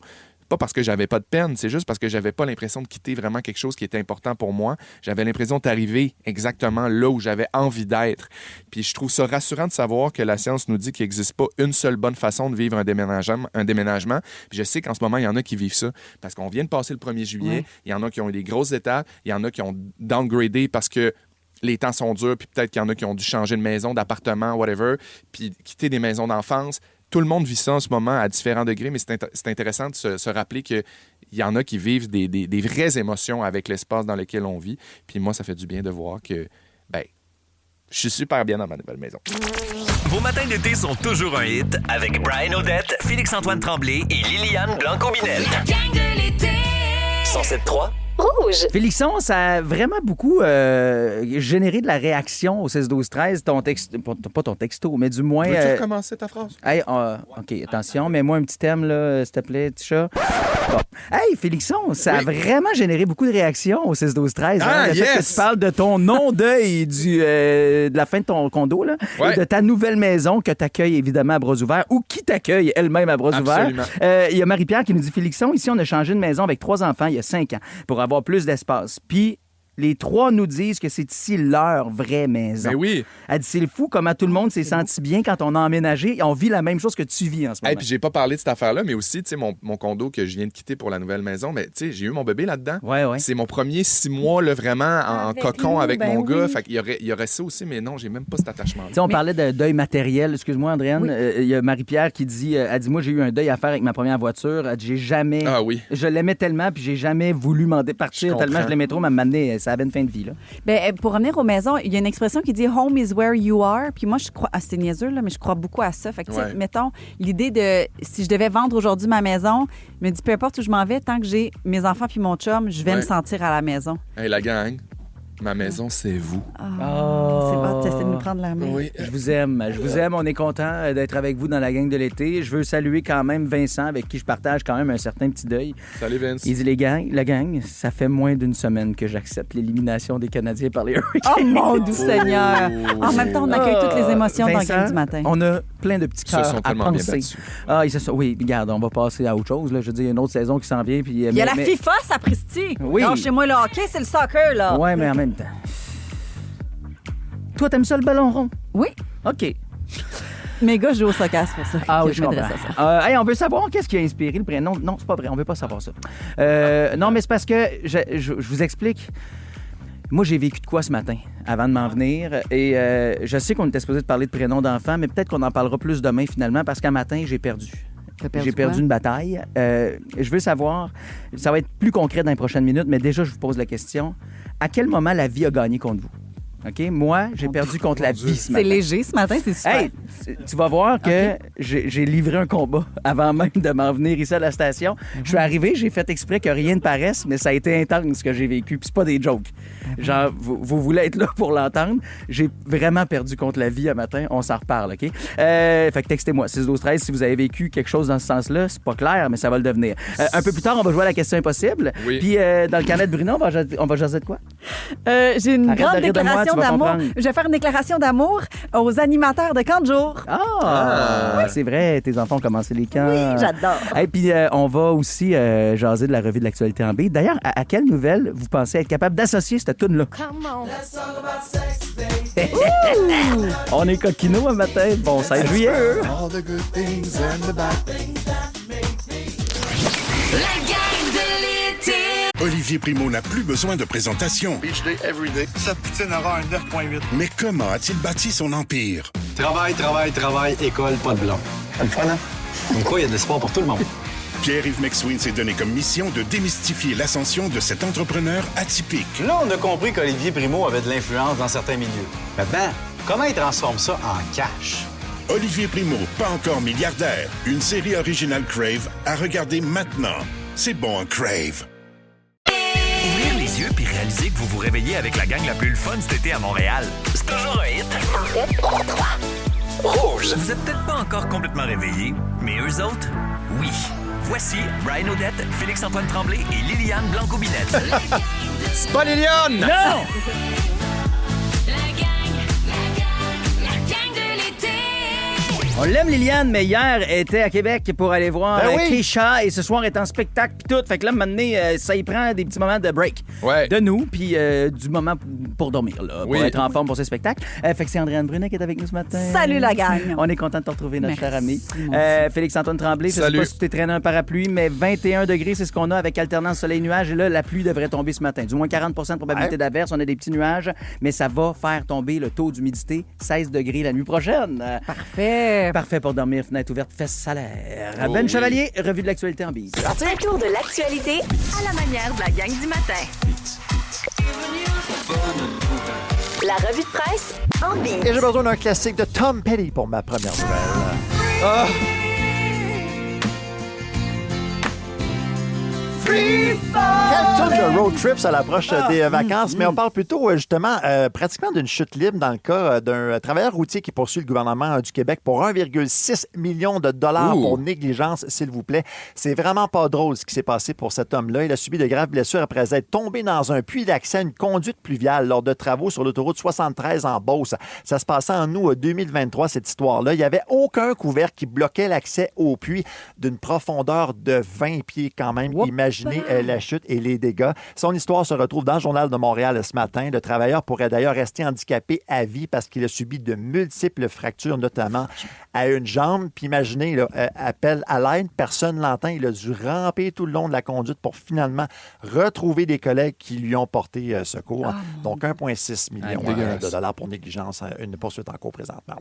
Pas parce que j'avais pas de peine, c'est juste parce que j'avais pas l'impression de quitter vraiment quelque chose qui était important pour moi. J'avais l'impression d'arriver exactement là où j'avais envie d'être. Puis je trouve ça rassurant de savoir que la science nous dit qu'il n'existe pas une seule bonne façon de vivre un déménagement. Puis je sais qu'en ce moment, il y en a qui vivent ça parce qu'on vient de passer le 1er juillet. Il y en a qui ont eu des grosses étapes. Il y en a qui ont downgradé parce que les temps sont durs, puis peut-être qu'il y en a qui ont dû changer de maison, d'appartement, whatever, puis quitter des maisons d'enfance. Tout le monde vit ça en ce moment à différents degrés, mais c'est intéressant de se rappeler qu'il y en a qui vivent des vraies émotions avec l'espace dans lequel on vit. Puis moi, ça fait du bien de voir que, je suis super bien dans ma nouvelle maison. Vos matins d'été sont toujours un hit avec Brian Odette, Félix-Antoine Tremblay et Liliane Blanco-Binel. La gang de l'été. 107.3 Rouge. Félixon, ça a vraiment beaucoup généré de la réaction au 16-12-13. Ton texte, pas ton texto, mais du moins... Veux-tu recommencer ta phrase? Hey, OK, attention, mets-moi un petit thème, là, s'il te plaît, petit chat. Bon. Hey, Félixon, ça a vraiment généré beaucoup de réactions au 16-12-13. Ah, Le fait que tu parles de ton non-deuil de la fin de ton condo, là, et de ta nouvelle maison que tu accueilles évidemment à bras ouverts ou qui t'accueille elle-même à bras ouverts. Il y a Marie-Pierre qui nous dit, Félixon, ici, on a changé de maison avec 3 enfants il y a 5 ans pour avoir plus d'espace. Puis, les 3 nous disent que c'est ici leur vraie maison. Ben oui. Elle dit, c'est fou comment tout le monde s'est senti bien quand on a emménagé et on vit la même chose que tu vis en ce moment. Et puis j'ai pas parlé de cette affaire-là, mais aussi, tu sais, mon condo que je viens de quitter pour la nouvelle maison, mais tu sais, j'ai eu mon bébé là-dedans. Ouais. C'est mon premier 6 mois, là, vraiment en cocon avec ben mon gars. oui. Fait qu'il y aurait ça aussi, mais non, j'ai même pas cet attachement-là. Tu sais, on parlait de deuil matériel. Excuse-moi, Andréane. Il y a Marie-Pierre qui dit, elle dit, moi, j'ai eu un deuil à faire avec ma première voiture. Elle dit, j'ai jamais... Ah oui. Je l'aimais tellement, puis j'ai jamais voulu m'en départir tellement je l'aimais trop, mais m'amener, ça avait une fin de vie, là. Ben, pour revenir aux maisons, il y a une expression qui dit « home is where you are ». Puis moi, je crois... c'est niaiseux, là, mais je crois beaucoup à ça. Fait que, tu sais, mettons, l'idée de... Si je devais vendre aujourd'hui ma maison, je me dis, peu importe où je m'en vais, tant que j'ai mes enfants puis mon chum, je vais me sentir à la maison. Hey, la gang, ma maison, c'est vous. C'est bon, t'essaies de nous prendre la main. Oui. Je vous aime. On est content d'être avec vous dans la gang de l'été. Je veux saluer quand même Vincent, avec qui je partage quand même un certain petit deuil. Salut, Vince. Il dit, la gang, ça fait moins d'une semaine que j'accepte l'élimination des Canadiens par les Hurricanes. Oh mon doux Seigneur! En même temps, on accueille toutes les émotions dans le Vincent, gang du matin. On a plein de petits cœurs à tellement bien penser. battus. Oui, regarde, on va passer à autre chose. Là. Je veux dire, il y a une autre saison qui s'en vient. Puis, Il y a la FIFA, sapristi! Oui. Non, chez moi, le hockey, c'est le soccer, là. Ouais, mais en même temps... Toi, t'aimes ça le ballon rond? Oui. OK. Mes gars jouent au soccer, c'est pour ça Ah que oui, je m'adresse comprends. à ça. Hey, on veut savoir qu'est-ce qui a inspiré le prénom. Non, c'est pas vrai, on veut pas savoir ça. Non, mais c'est parce que je vous explique. Moi, j'ai vécu de quoi ce matin avant de m'en venir. Et je sais qu'on était supposé de parler de prénom d'enfant, mais peut-être qu'on en parlera plus demain finalement parce qu'un matin, j'ai perdu. J'ai perdu une bataille. Je veux savoir, ça va être plus concret dans les prochaines minutes, mais déjà, je vous pose la question. À quel moment la vie a gagné contre vous? OK? Moi, j'ai perdu contre la vie ce matin. C'est léger ce matin, c'est super. Hey, tu vas voir que j'ai livré un combat avant même de m'en venir ici à la station. Je suis arrivé, j'ai fait exprès que rien ne paraisse, mais ça a été intense ce que j'ai vécu. Puis c'est pas des jokes. Genre, vous voulez être là pour l'entendre. J'ai vraiment perdu contre la vie un matin. On s'en reparle, OK? Fait que textez-moi, 6-12-13, si vous avez vécu quelque chose dans ce sens-là. C'est pas clair, mais ça va le devenir. Un peu plus tard, on va jouer à la question impossible. Oui. Puis dans le carnet de Bruno, on va jaser de quoi? J'ai une Arrête de grande rire de moi, déclaration tu vas d'amour. comprendre. Je vais faire une déclaration d'amour aux animateurs de camp de jour. C'est vrai, tes enfants ont commencé les camps. Oui, j'adore. Et puis, on va aussi jaser de la revue de l'actualité en B. D'ailleurs, à quelle nouvelle vous pensez être capable d'associer cette toune-là? On est coquino un matin. Bon 16 juillet. La gang de l'été. Olivier Primo n'a plus besoin de présentation. Beach day, every day. Sa poutine aura un 9.8. Mais comment a-t-il bâti son empire? Travail, école, pas de blanc. C'est le fun, hein? Comme quoi, il y a de l'espoir pour tout le monde. Pierre-Yves McSween s'est donné comme mission de démystifier l'ascension de cet entrepreneur atypique. Là, on a compris qu'Olivier Primo avait de l'influence dans certains milieux. Maintenant, comment il transforme ça en cash? Olivier Primo, pas encore milliardaire. Une série originale Crave à regarder maintenant. C'est bon, un Crave. Ouvrir les yeux puis réaliser que vous vous réveillez avec la gang la plus le fun cet été à Montréal. C'est toujours un hit. En fait, 3. Rouge. Vous êtes peut-être pas encore complètement réveillés, mais eux autres, oui. Voici Brian Odette, Félix-Antoine Tremblay et Liliane Blanco-Binette. C'est pas Liliane! Non! On l'aime, Liliane, mais hier, elle était à Québec pour aller voir Keisha et ce soir, elle est en spectacle puis tout. Fait que là, maintenant, ça y prend des petits moments de break de nous puis du moment pour dormir, là, pour être en forme pour ce spectacle. Fait que c'est Andréane Brunet qui est avec nous ce matin. Salut, la gang! On est content de te retrouver, notre cher ami. Merci. Félix-Antoine Tremblay, je sais pas si tu t'es traîné un parapluie, mais 21 degrés, c'est ce qu'on a avec alternance soleil-nuage. Et là, la pluie devrait tomber ce matin. Du moins 40 de probabilité d'averse. On a des petits nuages, mais ça va faire tomber le taux d'humidité, 16 degrés la nuit prochaine. Parfait. Parfait pour dormir, fenêtre ouverte, fesses salaire. Ben Chevalier, revue de l'actualité en bise. Le tour de l'actualité à la manière de la gang du matin. La revue de presse en bise. Et j'ai besoin d'un classique de Tom Petty pour ma première nouvelle. Quel de road trips à l'approche des vacances, mais on parle plutôt justement pratiquement d'une chute libre dans le cas d'un travailleur routier qui poursuit le gouvernement du Québec pour 1,6 million de dollars pour négligence, s'il vous plaît. C'est vraiment pas drôle ce qui s'est passé pour cet homme-là. Il a subi de graves blessures après être tombé dans un puits d'accès à une conduite pluviale lors de travaux sur l'autoroute 73 en Beauce. Ça se passait en août 2023, cette histoire-là. Il n'y avait aucun couvercle qui bloquait l'accès au puits d'une profondeur de 20 pieds quand même. Imaginez la chute et les dégâts. Son histoire se retrouve dans le Journal de Montréal ce matin. Le travailleur pourrait d'ailleurs rester handicapé à vie parce qu'il a subi de multiples fractures, notamment à une jambe. Puis imaginez, là, appel à l'aide, personne ne l'entend. Il a dû ramper tout le long de la conduite pour finalement retrouver des collègues qui lui ont porté secours. Donc 1,6 million de dollars pour négligence. Une poursuite en cours présentement.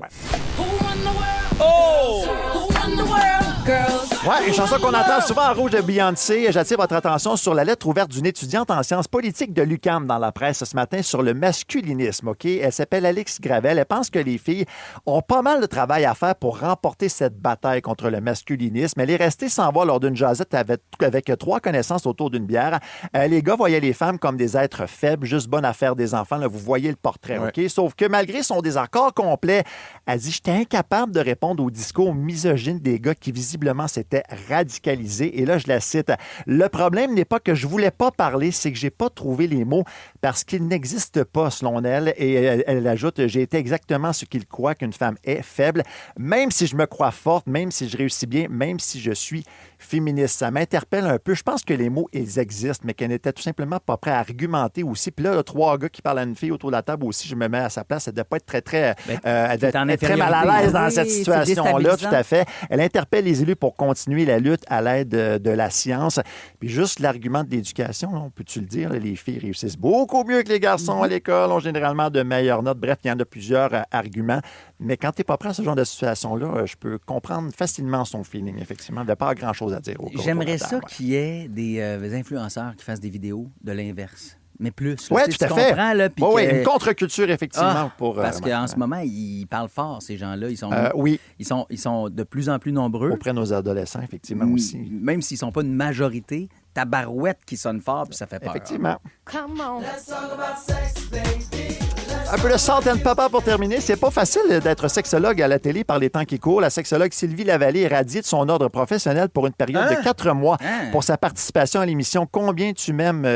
Ouais, une chanson qu'on entend souvent en rouge de Beyoncé. J'attire votre attention sur la lettre ouverte d'une étudiante en sciences politiques de l'UQAM dans la presse ce matin sur le masculinisme. OK? Elle s'appelle Alix Gravel. Elle pense que les filles ont pas mal de travail à faire pour remporter cette bataille contre le masculinisme. Elle est restée sans voix lors d'une jasette avec 3 connaissances autour d'une bière. Les gars voyaient les femmes comme des êtres faibles, juste bonnes à faire des enfants. Là, vous voyez le portrait, OK? Sauf que malgré son désaccord complet, elle dit « J'étais incapable de répondre au discours misogyne des gars qui visiblement s'étaient radicalisés. » Et là, je la cite. « Le problème n'est pas que je voulais pas parler, c'est que j'ai pas trouvé les mots parce qu'ils n'existent pas, selon elle. » Et elle ajoute « J'ai été exactement ce qu'il croit qu'une femme est, faible, même si je me crois forte, même si je réussis bien, même si je suis féministe. » Ça m'interpelle un peu. Je pense que les mots, ils existent, mais qu'elle n'était tout simplement pas prête à argumenter aussi. Puis là, 3 gars qui parlent à une fille autour de la table aussi, je me mets à sa place. Elle ne devait pas être elle devait être très mal à l'aise dans cette situation-là, tout à fait. Elle interpelle les élus pour continuer la lutte à l'aide de la science. Puis juste l'argument de l'éducation, on peut-tu le dire, les filles réussissent beaucoup mieux que les garçons à l'école, ont généralement de meilleures notes. Bref, il y en a plusieurs arguments. Mais quand tu n'es pas prêt à ce genre de situation-là, je peux comprendre facilement son feeling, effectivement. Il n'y a pas grand-chose à dire. J'aimerais ça qu'il y ait des influenceurs qui fassent des vidéos de l'inverse. Mais plus. Oui, tout à fait. Oui, une contre-culture, effectivement. Parce qu'en ce moment, ils parlent fort, ces gens-là. Ils sont, ils sont de plus en plus nombreux. Auprès de nos adolescents, effectivement, aussi. Même s'ils ne sont pas une majorité, tabarouette qui sonne fort, puis ça fait peur. Effectivement. Come on. Un peu de salt and pepper pour terminer. C'est pas facile d'être sexologue à la télé par les temps qui courent. La sexologue Sylvie Lavallée est radiée de son ordre professionnel pour une période de 4 mois pour sa participation à l'émission Combien tu m'aimes,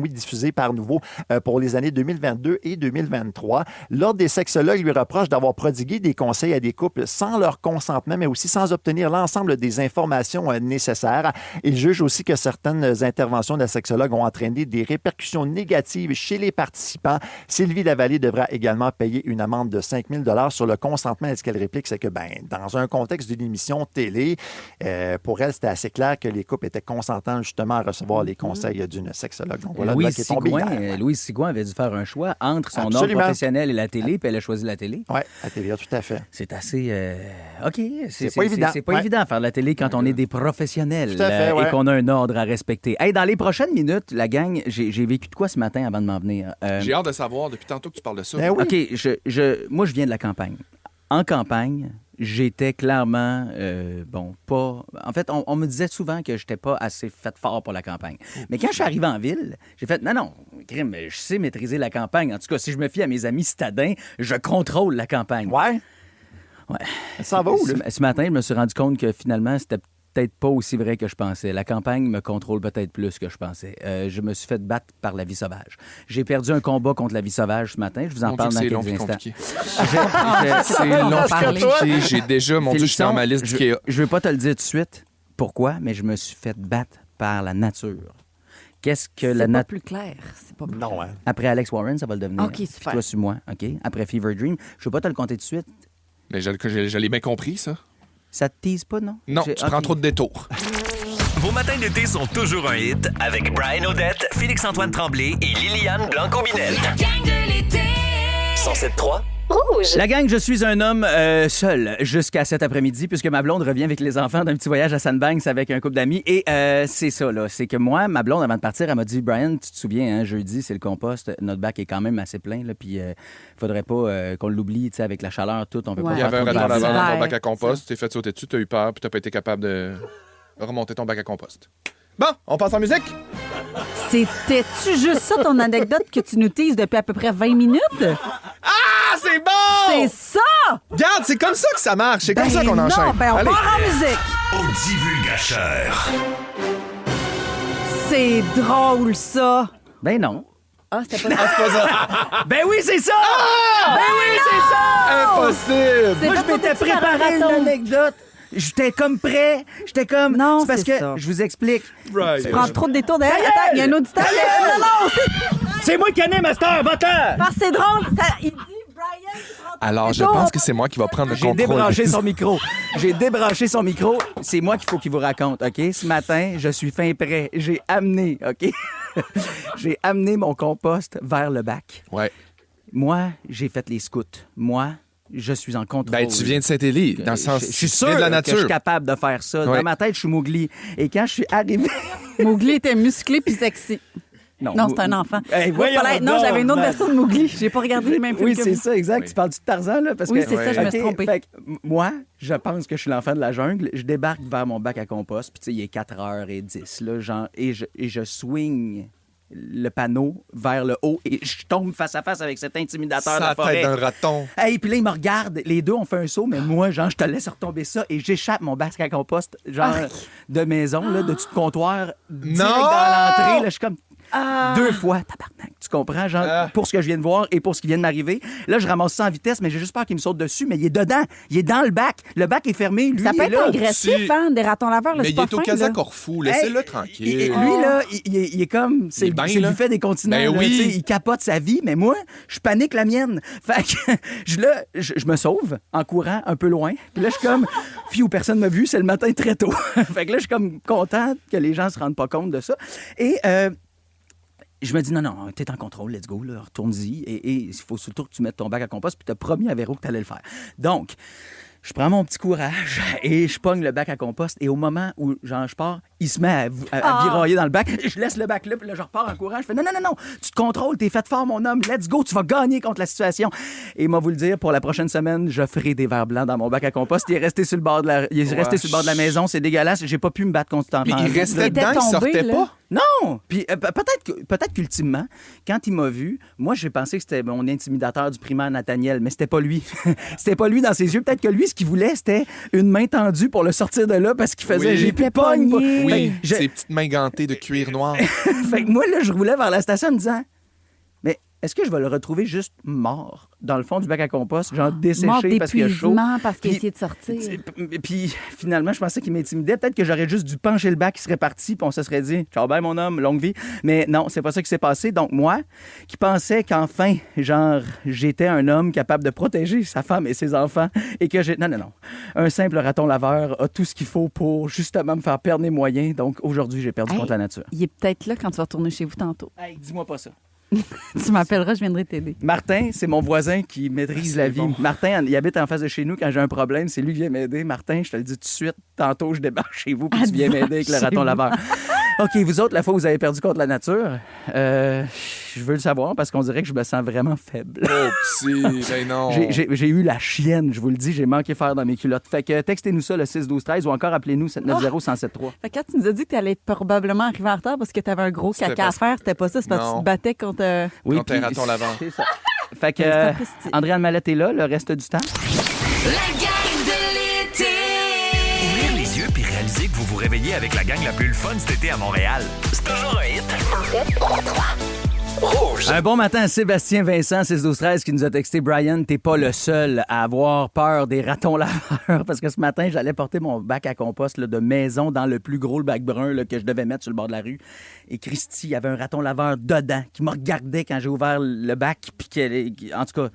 diffusée par Nouveau pour les années 2022 et 2023. L'ordre des sexologues lui reproche d'avoir prodigué des conseils à des couples sans leur consentement, mais aussi sans obtenir l'ensemble des informations nécessaires. Il juge aussi que certaines interventions de la sexologue ont entraîné des répercussions négatives chez les participants. Sylvie Lavallée devra également payer une amende de 5 000 sur le consentement. Et ce qu'elle réplique, c'est que dans un contexte d'une émission télé, pour elle, c'était assez clair que les couples étaient consentants justement à recevoir les conseils d'une sexologue. Donc voilà, Louise Sigouin avait dû faire un choix entre son ordre professionnel et la télé, puis elle a choisi la télé. Oui, la télé, tout à fait. C'est assez... OK, c'est pas évident. C'est pas évident de faire de la télé quand on est des professionnels tout à fait, et qu'on a un ordre à respecter. Hey, dans les prochaines minutes, la gang, j'ai vécu de quoi ce matin avant de m'en venir? J'ai hâte de savoir depuis tantôt que tu parles de ça. OK, moi, je viens de la campagne. En campagne, j'étais clairement, pas... En fait, on me disait souvent que j'étais pas assez fait fort pour la campagne. Mais quand je suis arrivé en ville, j'ai fait, non, crime, je sais maîtriser la campagne. En tout cas, si je me fie à mes amis citadins, je contrôle la campagne. Ouais. Ça va où, là? Ce matin, je me suis rendu compte que finalement, c'était peut-être pas aussi vrai que je pensais. La campagne me contrôle peut-être plus que je pensais. Je me suis fait battre par la vie sauvage. J'ai perdu un combat contre la vie sauvage ce matin. Je vous en parle dans quelques instants. C'est long, compliqué. J'ai déjà, mon Dieu, je suis dans ma liste d'IKEA. Je veux pas te le dire tout de suite pourquoi, mais je me suis fait battre par la nature. Qu'est-ce que la nature... plus clair. C'est pas plus clair. clair. Après Alex Warren, ça va le devenir. OK, super. Puis toi, suis moi. OK? Après Fever Dream. Je veux pas te le compter tout de suite. Mais je l'ai bien compris, ça. Ça te tease pas, non? Non, tu prends trop de détours. Vos matins d'été sont toujours un hit avec Brian Odette, Félix-Antoine Tremblay et Liliane Blanco-Binel. La gang de l'été. 107.3 Rouge. La gang, je suis un homme seul jusqu'à cet après-midi puisque ma blonde revient avec les enfants d'un petit voyage à Sandbanks avec un couple d'amis. Et c'est ça, là. C'est que moi, ma blonde, avant de partir, elle m'a dit, Brian, tu te souviens, hein, jeudi, c'est le compost. Notre bac est quand même assez plein, là. Puis faudrait pas qu'on l'oublie, tu sais, avec la chaleur, tout. On peut pas Il y avait un raton faire dans ton bac à compost. Tu t'es fait sauter dessus, tu as eu peur, puis tu n'as pas été capable de remonter ton bac à compost. Bon, on passe en musique? C'était-tu juste ça, ton anecdote que tu nous teases depuis à peu près 20 minutes? Ah, c'est bon! C'est ça! Regarde, c'est comme ça que ça marche. C'est comme ça qu'on enchaîne. Non, ben on Allez. part en musique. Au divulgateur. C'est drôle, ça. Ben non. Ah, c'était pas ça. C'est pas ça. Ben oui, c'est ça! Ah! Ben oui, c'est ça! Impossible! C'est Moi, pas je m'étais ton petit préparé une marathon. anecdote. J'étais comme prêt. J'étais comme... Non, c'est parce c'est que, ça. je vous explique. Right. Prends trop de détours derrière. Attends, il y a un auditeur. Non, C'est moi qui anime, Master, va-t'en! parce que c'est drôle. Il dit Brian qui prend trop de Alors, je détours. pense que c'est moi qui va prendre le J'ai contrôle. débranché son micro. J'ai débranché son micro. C'est moi qu'il faut qu'il vous raconte, OK? Ce matin, je suis fin prêt. J'ai amené, OK? J'ai amené mon compost vers le bac. Ouais. Moi, j'ai fait les scouts. Moi, je suis en contrôle. Ben, tu viens de Saint-Élie, dans le sens... Je suis tu sûr viens de la que je nature. suis capable de faire ça. Ouais. Dans ma tête, je suis Mowgli. Et quand je suis arrivé... Mowgli était musclé puis sexy. Non, c'est un enfant. Hey, voyons Non, donc, j'avais une autre man. version de Mowgli. J'ai pas regardé le même film Oui, que c'est vous. ça, exact. Oui. Tu parles du Tarzan, là? Parce Oui, que... c'est ça, je me suis OK, trompée. fait que, moi, je pense que je suis l'enfant de la jungle. Je débarque vers mon bac à compost, puis tu sais, il est 4h10, là, genre, et je swing le panneau vers le haut et je tombe face à face avec cet intimidateur de Ça la forêt. tête d'un raton. Hey, puis là, il me regarde. Les deux ont fait un saut, mais moi, genre, je te laisse retomber ça et j'échappe mon bac à compost, genre, de maison, là, de tout comptoir, direct Non! dans l'entrée. Là, je suis comme... Ah. 2 fois, tabarnak. Tu comprends, genre, pour ce que je viens de voir et pour ce qui vient de m'arriver. Là, je ramasse ça en vitesse, mais j'ai juste peur qu'il me saute dessus, mais il est dedans. Il est dans le bac. Le bac est fermé. Lui, Ça il peut est être là. agressif, hein, des ratons laveurs. Là, Mais c'est il pas est au fin, Casa là. Corfou. Laissez-le Hey, tranquille. et lui, là, il est comme... C'est Il est bien, c'est le là. buffet des continents. Ben là, oui. tu sais, il capote sa vie, mais moi, je panique la mienne. Fait que je me sauve en courant un peu loin. Puis là, je suis comme... Fiou, personne m'a vu, c'est le matin très tôt. Fait que là, je suis comme content que les gens se rendent pas compte de ça. Et... je me dis, non, t'es en contrôle, let's go, là, retourne-y. Et il faut surtout que tu mettes ton bac à compost, puis t'as promis à Véro que t'allais le faire. Donc, je prends mon petit courage et je pogne le bac à compost. Et au moment où genre, je pars, il se met à virailler dans le bac. Je laisse le bac là, puis là, je repars en courant. Je fais non, tu te contrôles, t'es fait fort, mon homme. Let's go, tu vas gagner contre la situation. Et moi, vous le dire, pour la prochaine semaine, je ferai des verres blancs dans mon bac à compost. Il est resté sur le bord de la maison. C'est dégueulasse. J'ai pas pu me battre contre cet enfant. Mais il restait dedans, il sortait pas? Non! Puis peut-être qu'ultimement, quand il m'a vu, moi, j'ai pensé que c'était mon intimidateur du primaire Nathaniel, mais c'était pas lui. C'était pas lui dans ses yeux. Peut-être que lui, ce qu'il voulait, c'était une main tendue pour le sortir de là parce qu'il faisait Oui. j'ai plus de pogne. Oui, je- ses petites mains gantées de cuir noir. Fait que moi, là, je roulais vers la station en me disant, mais est-ce que je vais le retrouver juste mort dans le fond du bac à compost, genre Mort desséché parce qu'il y a chaud? d'épuisement parce qu'il a Puis- essayé de sortir. Puis finalement, je pensais qu'il m'intimidait. Peut-être que j'aurais juste dû pencher le bac, il serait parti, puis on se serait dit ciao, bye mon homme, longue vie. Mais non, c'est pas ça qui s'est passé. Donc moi, qui pensais qu'enfin, genre, j'étais un homme capable de protéger sa femme et ses enfants, et que j'ai. Non. Un simple raton laveur a tout ce qu'il faut pour justement me faire perdre mes moyens. Donc aujourd'hui, j'ai perdu Hey, contre la nature. Il est peut-être là quand tu vas retourner chez vous tantôt. Hey, dis-moi pas ça. Tu m'appelleras, je viendrai t'aider. Martin, c'est mon voisin qui maîtrise la vie. Martin, il habite en face de chez nous. Quand j'ai un problème, c'est lui qui vient m'aider. Martin, je te le dis tout de suite, tantôt, je débarque chez vous puis tu viens m'aider avec le raton laveur. OK, vous autres, la fois où vous avez perdu contre la nature, je veux le savoir parce qu'on dirait que je me sens vraiment faible. Oh, petit, ben non. J'ai eu la chienne, je vous le dis, j'ai manqué faire dans mes culottes. Fait que textez-nous ça, le 6-12-13, ou encore appelez-nous 790-1073. Fait que quand tu nous as dit que tu allais probablement arriver en retard parce que tu avais un gros C'était caca à parce- faire, c'était pas ça, c'est parce que Non. tu te battais contre. Contre un raton laveur. C'est ça. Fait que Sapristi. Andréane Mallette est là le reste du temps. La gang de l'été. Ouvrir les yeux puis réaliser que vous vous réveillez avec la gang la plus le fun cet été à Montréal. C'est toujours un hit. Rouge. Un bon matin à Sébastien Vincent, 6-12-13, qui nous a texté « Brian, t'es pas le seul à avoir peur des ratons laveurs. » Parce que ce matin, j'allais porter mon bac à compost là, de maison dans le plus gros le bac brun là, que je devais mettre sur le bord de la rue. Et Christy, il y avait un raton laveur dedans qui me regardait quand j'ai ouvert le bac. Puis en tout cas...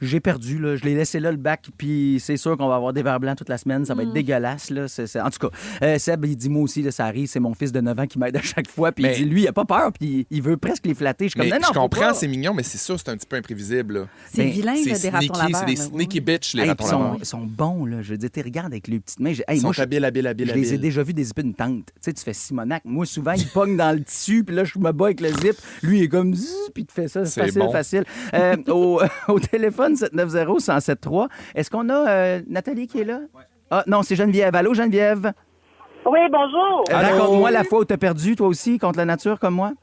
J'ai perdu, là. Je l'ai laissé là, le bac, puis c'est sûr qu'on va avoir des verres blancs toute la semaine. Ça va être dégueulasse, là. En tout cas, Seb, il dit, moi aussi, là, ça arrive, c'est mon fils de 9 ans qui m'aide à chaque fois, puis Mais- il dit, lui, il a pas peur, puis il veut presque les flatter. Je suis comme, Mais non, je faut comprends, pas. c'est mignon, mais c'est sûr, c'est un petit peu imprévisible. Là. C'est Ben, vilain, C'est là, des ratons sneaky, laveurs. c'est des là, sneaky bitch, les Hey, ratons puis laveurs. ils sont bons, là. Je veux dire, tu regardes avec les petites mains. Hey, Ils sont moi, je habiles. je les ai déjà vus dézipper une tente. Tu sais, tu fais Simonac. Moi, souvent, il pogne dans le tissu, puis là, je me bats avec le zip. Lui, il est comme zzz, puis il te fait ça. C'est C'est facile, bon. facile. Au téléphone, 790-1073. Est-ce qu'on a Nathalie qui est là? Ah, non, c'est Geneviève. Allô, Geneviève? Oui, bonjour. Raconte-moi la fois où tu as perdu, toi aussi, contre la nature comme moi.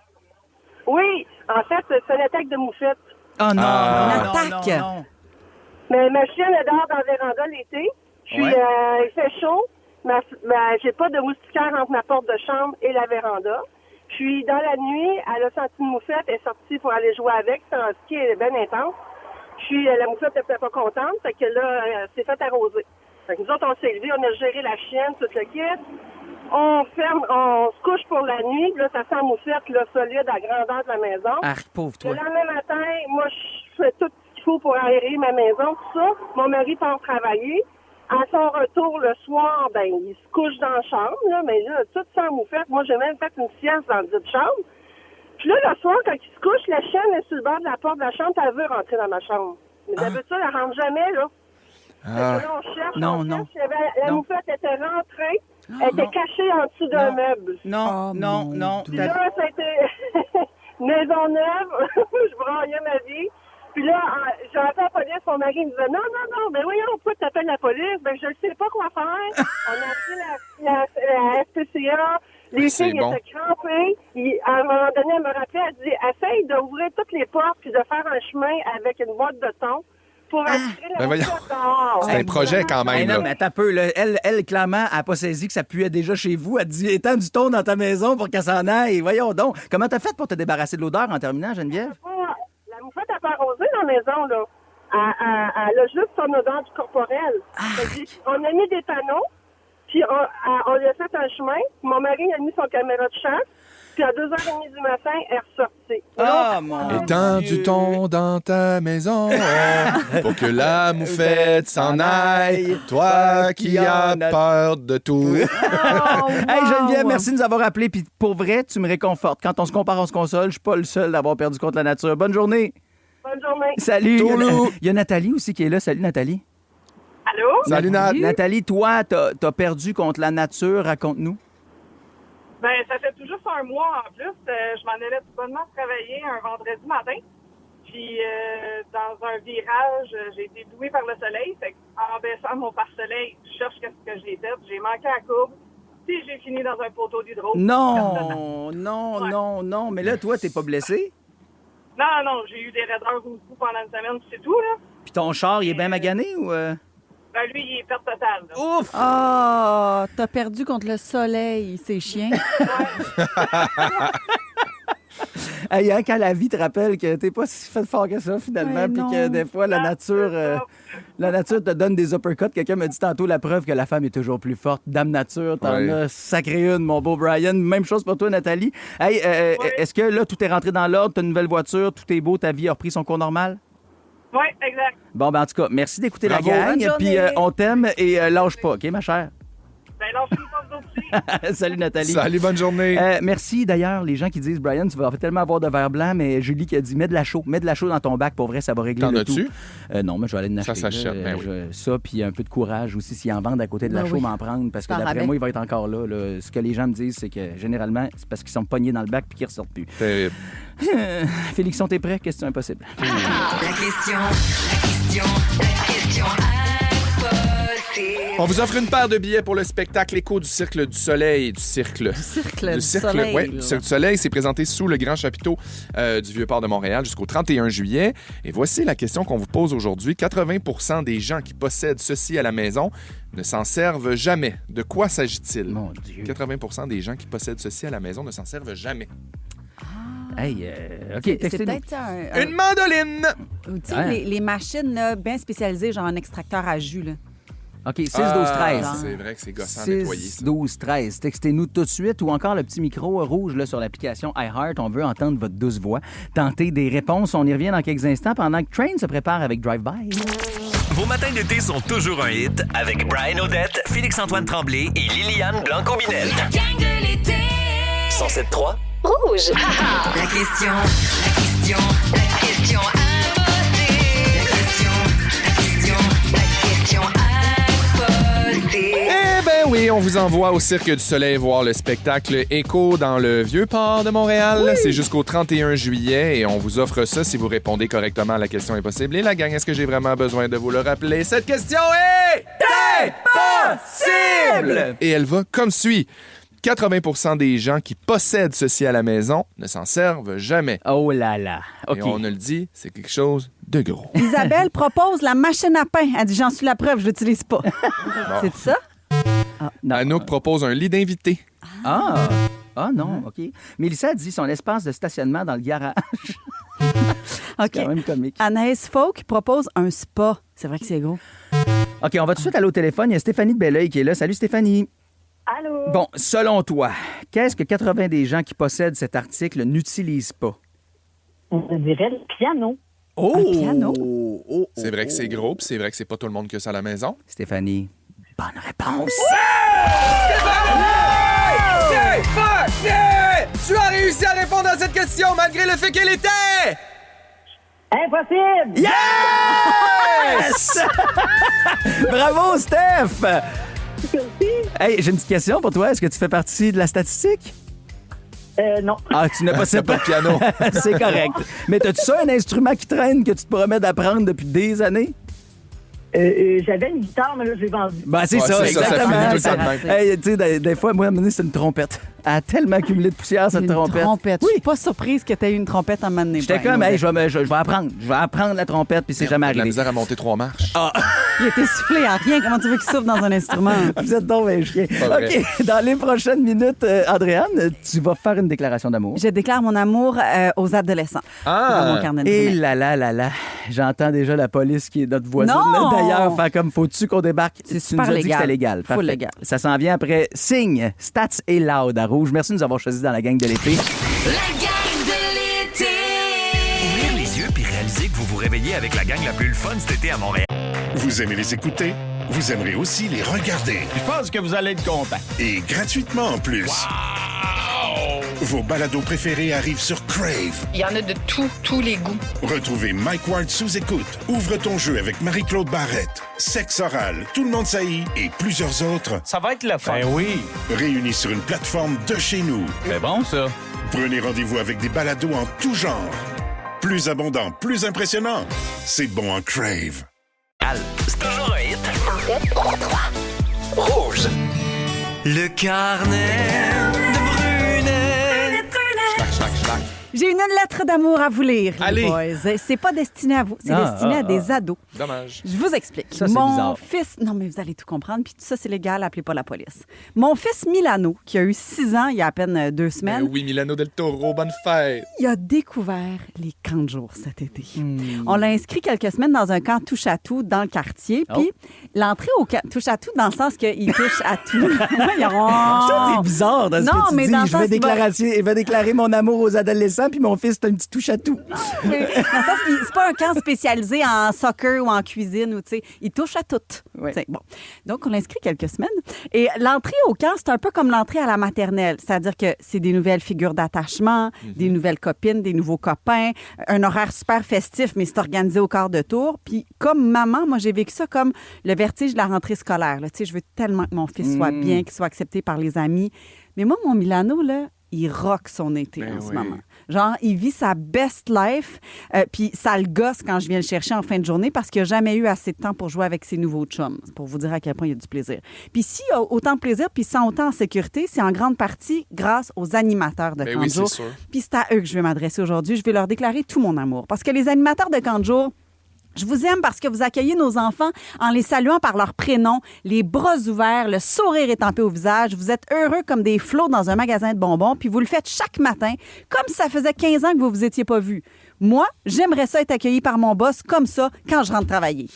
Oui, en fait, c'est une attaque de moufette. Oh non, Une non, attaque. non, non. Mais ma chienne, elle dort dans la véranda l'été. Puis, Ouais. il fait chaud. J'ai pas de moustiquaire entre ma porte de chambre et la véranda. Puis, dans la nuit, elle a senti une moufette. Elle est sortie pour aller jouer avec. C'est un ski, elle est bien intense. Puis, la moufette n'était pas contente. Fait que là, elle s'est fait arroser. Fait que nous autres, on s'est levés, on a géré la chienne, tout le kit. On se couche pour la nuit. Là, ça sent moufette, là, solide à grandeur de la maison. Ah, pauvre toi. Le lendemain matin, moi, je fais tout ce qu'il faut pour aérer ma maison, tout ça. Mon mari part travailler. À son retour le soir, ben, il se couche dans la chambre, là, mais là, tout sans moufette. Moi, j'ai même fait une sieste dans le dite chambre. Puis là, le soir, quand il se couche, la chienne est sur le bord de la porte de la chambre, elle veut rentrer dans ma chambre. Mais d'habitude, elle rentre jamais, là. Fait que là, on cherche, la moufette était rentrée, elle était cachée en dessous d'un meuble. Non, non. Puis là, ça a été maison neuve, je braillais ma vie. Puis là, j'ai appelé la police, mon mari me disait « Non, mais voyons, pourquoi tu appelles la police? » Ben, je ne sais pas quoi faire. On a appelé la SPCA. Les filles étaient crampées. À un moment donné, elle me rappelait, elle dit « Essaye d'ouvrir toutes les portes puis de faire un chemin avec une boîte de thon pour attirer la moufette dehors. » C'est un projet quand même. Non, là. mais attends un peu. Là. Elle, clairement, n'a pas saisi que ça puait déjà chez vous. Elle dit étends du thon dans ta maison pour qu'elle s'en aille. Voyons donc. Comment t'as fait pour te débarrasser de l'odeur en terminant, Geneviève? La moufette n'a pas arrosé dans la maison, là. Elle a juste son odeur du corporel. On a mis des panneaux, puis on lui a fait un chemin. Mon mari a mis son caméra de chasse, puis à 2h30 du matin, elle est ressortie. Ah, mon Étends du thon dans ta maison pour que la moufette s'en aille. Toi qui as peur de tout. Hey Geneviève, merci de nous avoir appelés. Puis pour vrai, tu me réconfortes. Quand on se compare, on se console. Je suis pas le seul d'avoir perdu contre la nature. Bonne journée. Bonne journée. Salut. Il y a Nathalie aussi qui est là. Salut Nathalie. Allô? Salut Nat. Nathalie, toi, t'as perdu contre la nature. Raconte-nous. Ben, ça fait tout juste un mois en plus. Je m'en allais tout bonnement travailler un vendredi matin. Puis, dans un virage, j'ai été douée par le soleil. Fait en baissant mon pare-soleil, je cherche qu'est-ce que j'ai fait. J'ai manqué la courbe. Puis, j'ai fini dans un poteau d'hydro. Non. Mais là, toi, t'es pas blessé? Non. J'ai eu des raideurs au cou pendant une semaine, c'est tout, là. Puis ton char, il est bien magané ou... Ben, lui, il est perte totale. Là. Ouf! Ah, t'as perdu contre le soleil, c'est chiant. Hey, hein, quand la vie te rappelle que t'es pas si fait fort que ça, finalement, puis que des fois, la nature te donne des uppercuts. Quelqu'un me dit tantôt la preuve que la femme est toujours plus forte. Dame nature, t'en as sacré une, mon beau Brian. Même chose pour toi, Nathalie. Hey, est-ce que là, tout est rentré dans l'ordre? T'as une nouvelle voiture, tout est beau, ta vie a repris son cours normal? Oui, exact. Bon, ben en tout cas, merci d'écouter la Bravo. gang. Puis on t'aime et lâche pas, OK, ma chère? Ben, lâche pas aussi. Salut, Nathalie. Salut, bonne journée. Merci, d'ailleurs, les gens qui disent, Brian, tu vas tellement avoir de verre blanc, mais Julie qui a dit, mets de la chaux dans ton bac, pour vrai, ça va régler T'en le as-tu? tout. Non, mais je vais aller en acheter. Ça s'achète, ben oui. Ça, puis un peu de courage aussi, s'ils en vendent à côté de la Ben chaux, oui. m'en prendre, parce que Par d'après rabais. moi, il va être encore là. Ce que les gens me disent, c'est que généralement, c'est parce qu'ils sont pognés dans le bac puis qu'ils ressortent plus. Terrible. Félixon, t'es prêt? Question impossible. La question impossible. On vous offre une paire de billets pour le spectacle Écho du Cirque du Soleil. Du Cirque du Soleil. Ouais. Du Cirque du Soleil, c'est présenté sous le grand chapiteau du Vieux-Port de Montréal jusqu'au 31 juillet. Et voici la question qu'on vous pose aujourd'hui. 80% des gens qui possèdent ceci à la maison ne s'en servent jamais. De quoi s'agit-il? Mon Dieu. 80% des gens qui possèdent ceci à la maison ne s'en servent jamais. Hey, OK, C'est textez-nous. peut-être un... Une mandoline! Ou, tu sais, Ouais. les machines là, bien spécialisées, genre en extracteur à jus. Là. OK, 6, 12, 13. C'est vrai que c'est gossant à nettoyer, 6, ça. 12, 13. Textez-nous tout de suite ou encore le petit micro rouge là, sur l'application iHeart. On veut entendre votre douce voix. Tentez des réponses. On y revient dans quelques instants pendant que Train se prépare avec Drive-By. Vos matins d'été sont toujours un hit avec Brian Odette, Félix-Antoine Tremblay et Liliane Blanco-Binette. La gang de l'été. 107.3. Rouge. La question impossible. Eh ben oui, on vous envoie au Cirque du Soleil voir le spectacle Écho dans le Vieux-Port de Montréal. C'est jusqu'au 31 juillet et on vous offre ça si vous répondez correctement à la question impossible. Et la gang, est-ce que j'ai vraiment besoin de vous le rappeler? Cette question est impossible! Et elle va comme suit. 80% des gens qui possèdent ceci à la maison ne s'en servent jamais. Oh là là. OK. Et on ne le dit, c'est quelque chose de gros. Isabelle propose la machine à pain. Elle dit, j'en suis la preuve, je l'utilise pas. C'est ça? Anouk propose un lit d'invité. Ah non, OK. Mélissa dit son espace de stationnement dans le garage. C'est quand même comique. Anaïs Folk propose un spa. C'est vrai que c'est gros. OK, on va tout de suite aller au téléphone. Il y a Stéphanie de Belleuil qui est là. Salut Stéphanie. Allô? Bon, selon toi, qu'est-ce que 80 des gens qui possèdent cet article n'utilisent pas? On dirait le piano. Oh! Un piano? C'est vrai que c'est gros, puis c'est vrai que c'est pas tout le monde qui a ça à la maison. Stéphanie, bonne réponse. Tu as réussi à répondre à cette question malgré le fait qu'elle était... Impossible! Yes! Bravo, Steph! Hey, j'ai une petite question pour toi. Est-ce que tu fais partie de la statistique? Non. Ah, tu n'as pas C'est pas le piano. C'est correct. Mais as-tu ça, un instrument qui traîne que tu te promets d'apprendre depuis des années? J'avais une guitare, mais là, j'ai vendu. Ben, c'est Ouais, ça, c'est ça, ça exactement. finit tout ça de même. Hey, tu sais, des fois, moi, à un moment donné, c'est une trompette. Elle a tellement accumulé de poussière, cette trompette. Je suis pas surprise que tu aies eu une trompette à un moment donné. J'étais comme, hey, je vais apprendre. Je vais apprendre la trompette, puis c'est jamais J'ai de la arrivé. misère à monter 3 marches. Ah. Il était soufflé en rien. Comment tu veux qu'il souffle dans un instrument? Vous êtes donc un chien. Pas vrai. OK, dans les prochaines minutes, Andréane, tu vas faire une déclaration d'amour. Je déclare mon amour aux adolescents. Dans mon carnet de Et brunet. là. J'entends déjà la police qui est notre voisine. Non! Là, d'ailleurs, faire comme faut-tu qu'on débarque. C'est Tu super nous as dit que légal. c'était légal. Full Parfait. légal. Ça s'en vient après Signe, Stats et Loud à Rouge. Merci de nous avoir choisis dans la gang de l'été. La gang de l'été. Ouvrir les yeux puis réaliser que vous vous réveillez avec la gang la plus fun cet été à Montréal. Vous aimez les écouter? Vous aimerez aussi les regarder. Je pense que vous allez être content. Et gratuitement en plus. Vos balados préférés arrivent sur Crave. Il y en a de tous les goûts. Retrouvez Mike Ward sous écoute. Ouvre ton jeu avec Marie-Claude Barrette. Sexe oral, tout le monde saillit et plusieurs autres. Ça va être le fun. Ben oui. Réunis sur une plateforme de chez nous. C'est bon, ça. Prenez rendez-vous avec des balados en tout genre. Plus abondant, plus impressionnant. C'est bon en Crave. C'est toujours un hit. 3. Rouge. Le carnet de Brunet. J'ai une lettre d'amour à vous lire, les Allez. boys. C'est pas destiné à vous, c'est destiné à des ados. Dommage. Je vous explique. Ça, c'est Mon bizarre. fils... Non, mais vous allez tout comprendre. Puis tout ça, c'est légal. Appelez pas la police. Mon fils Milano, qui a eu 6 ans il y a à peine 2 semaines, Ben oui, Milano del Toro, bonne fête. il a découvert les camps de jour cet été. On l'a inscrit quelques semaines dans un camp touche-à-tout dans le quartier. Puis l'entrée au camp touche-à-tout, dans le sens qu'il touche à tout. Tout est bizarre dans ce Non, que tu mais dis. dans le Je sens vais qu'il déclarer mon amour aux adolescents, puis mon fils, c'est un petit touche-à-tout. Dans le sens qu'il- c'est pas un camp spécialisé en soccer ou en cuisine. Ou, tu sais, il touche à tout. Oui. Tu sais, bon. Donc, on l'a inscrit quelques semaines. Et l'entrée au camp, c'est un peu comme l'entrée à la maternelle. C'est-à-dire que c'est des nouvelles figures d'attachement, des nouvelles copines, des nouveaux copains, un horaire super festif, mais c'est organisé au quart de tour. Puis, comme maman, moi, j'ai vécu ça comme le vertige de la rentrée scolaire. Là. Tu sais, je veux tellement que mon fils soit bien, qu'il soit accepté par les amis. Mais moi, mon Milano, là, il rock son été en ce moment. Genre, il vit sa best life, puis ça le gosse quand je viens le chercher en fin de journée parce qu'il n'a jamais eu assez de temps pour jouer avec ses nouveaux chums. C'est pour vous dire à quel point il y a du plaisir. Puis s'il a autant de plaisir puis il se sent autant en sécurité, c'est en grande partie grâce aux animateurs de camp de jour. sûr. Puis c'est à eux que je vais m'adresser aujourd'hui. Je vais leur déclarer tout mon amour. Parce que les animateurs de camp de jour, je vous aime parce que vous accueillez nos enfants en les saluant par leur prénom, les bras ouverts, le sourire étampé au visage. Vous êtes heureux comme des flots dans un magasin de bonbons, puis vous le faites chaque matin, comme si ça faisait 15 ans que vous vous étiez pas vus. Moi, j'aimerais ça être accueilli par mon boss comme ça quand je rentre travailler.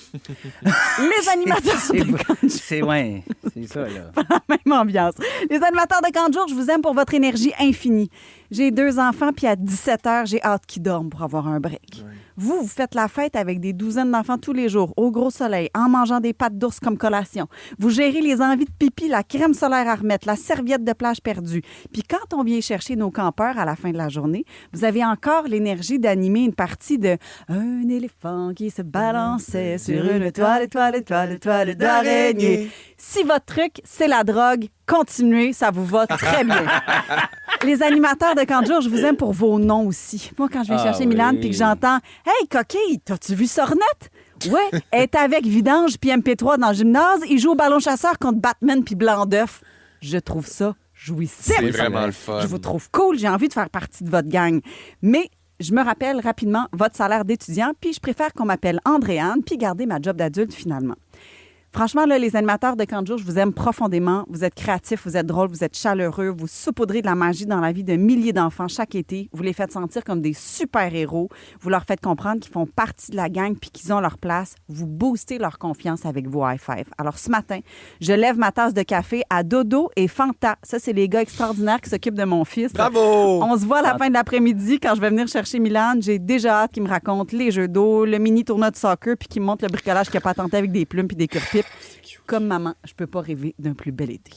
Les animateurs de camp de jour. C'est ça, là. La même ambiance. Les animateurs de camp de jour, je vous aime pour votre énergie infinie. J'ai 2 enfants, puis à 17 h, j'ai hâte qu'ils dorment pour avoir un break. Vous faites la fête avec des douzaines d'enfants tous les jours, au gros soleil, en mangeant des pâtes d'ours comme collation. Vous gérez les envies de pipi, la crème solaire à remettre, la serviette de plage perdue. Puis quand on vient chercher nos campeurs à la fin de la journée, vous avez encore l'énergie d'animer une partie de « Un éléphant qui se balançait sur une toile d'araignée ». Si votre truc, c'est la drogue, continuez, ça vous va très bien. Les animateurs de camp de jour, je vous aime pour vos noms aussi. Moi, quand je vais chercher Milan puis que j'entends « Hey, coquille, t'as-tu vu Sornette? » Ouais, elle est avec Vidange puis MP3 dans le gymnase. Il joue au ballon chasseur contre Batman puis Blanc d'œuf. Je trouve ça jouissif. C'est vraiment le fun. Je vous trouve cool. J'ai envie de faire partie de votre gang. Mais je me rappelle rapidement votre salaire d'étudiant, puis je préfère qu'on m'appelle Andréane, puis garder ma job d'adulte finalement. Franchement, là, les animateurs de Camp de jour, je vous aime profondément. Vous êtes créatifs, vous êtes drôles, vous êtes chaleureux, vous saupoudrez de la magie dans la vie de milliers d'enfants chaque été. Vous les faites sentir comme des super-héros. Vous leur faites comprendre qu'ils font partie de la gang puis qu'ils ont leur place. Vous boostez leur confiance avec vos high-five. Alors, ce matin, je lève ma tasse de café à Dodo et Fanta. Ça, c'est les gars extraordinaires qui s'occupent de mon fils. Bravo! On se voit à la fin de l'après-midi quand je vais venir chercher Milan. J'ai déjà hâte qu'ils me racontent les jeux d'eau, le mini tournoi de soccer puis qu'ils me montrent le bricolage qu'il a patenté avec des plumes puis des cure-pipes. Comme maman, je peux pas rêver d'un plus bel été.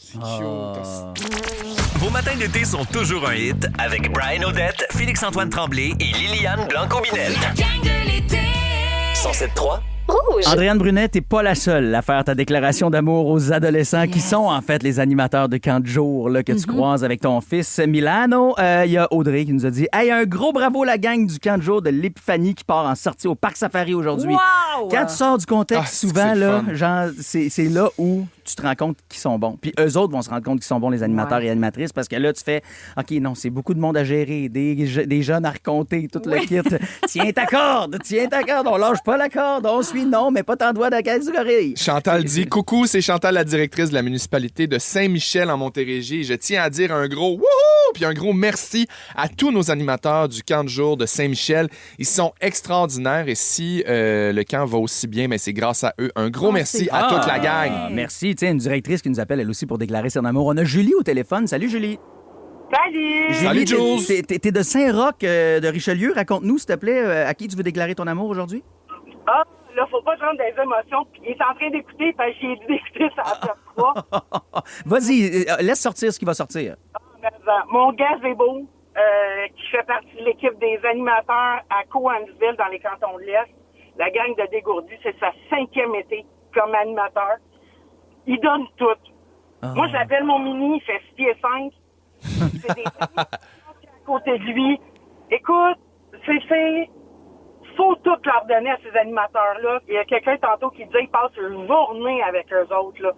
Vos matins d'été sont toujours un hit avec Brian Odette, Félix-Antoine Tremblay et Liliane Blanco-Binette. La gang de l'été. 107.3 Rouge. Andréane Brunet, t'es pas la seule à faire ta déclaration d'amour aux adolescents qui sont en fait les animateurs de Camp de jour là, que tu croises avec ton fils Milano. Il y a Audrey qui nous a dit « Hey, un gros bravo la gang du Camp de jour de l'Épiphanie qui part en sortie au Parc Safari aujourd'hui. Wow! » Quand tu sors du contexte, souvent, là, genre, c'est là où tu te rends compte qu'ils sont bons. Puis eux autres vont se rendre compte qu'ils sont bons, les animateurs et animatrices, parce que là, tu fais « OK, non, c'est beaucoup de monde à gérer, des jeunes à raconter, tout le kit. Tiens ta corde, on lâche pas la corde, on suit, non, mais pas tant doigt dans la caisse de l'oreille. » Chantal dit « Coucou, c'est Chantal, la directrice de la municipalité de Saint-Michel en Montérégie. Je tiens à dire un gros wouhou puis un gros merci à tous nos animateurs du camp de jour de Saint-Michel. Ils sont extraordinaires et si le camp va aussi bien, mais c'est grâce à eux. Un gros merci à toute la gang. Merci. Tiens, une directrice qui nous appelle elle aussi pour déclarer son amour. On a Julie au téléphone. Salut, Julie. Salut! Salut, Jules! T'es de Saint-Roch de Richelieu. Raconte-nous, s'il te plaît, à qui tu veux déclarer ton amour aujourd'hui? Ah, là, faut pas prendre des émotions. Puis il est en train d'écouter, parce que j'ai dit d'écouter ça à 3. Vas-y, laisse sortir ce qui va sortir. Mon gazebo, qui fait partie de l'équipe des animateurs à Coansville dans les cantons de l'Est, la gang de Dégourdi, c'est sa 5e été comme animateur. Il donne tout. Moi, j'appelle mon mini, il fait 6 pieds 5. C'est des animateurs à côté de lui. Écoute, faut tout leur donner à ces animateurs-là. Il y a quelqu'un tantôt qui dit qu'il passe une journée avec eux autres, là.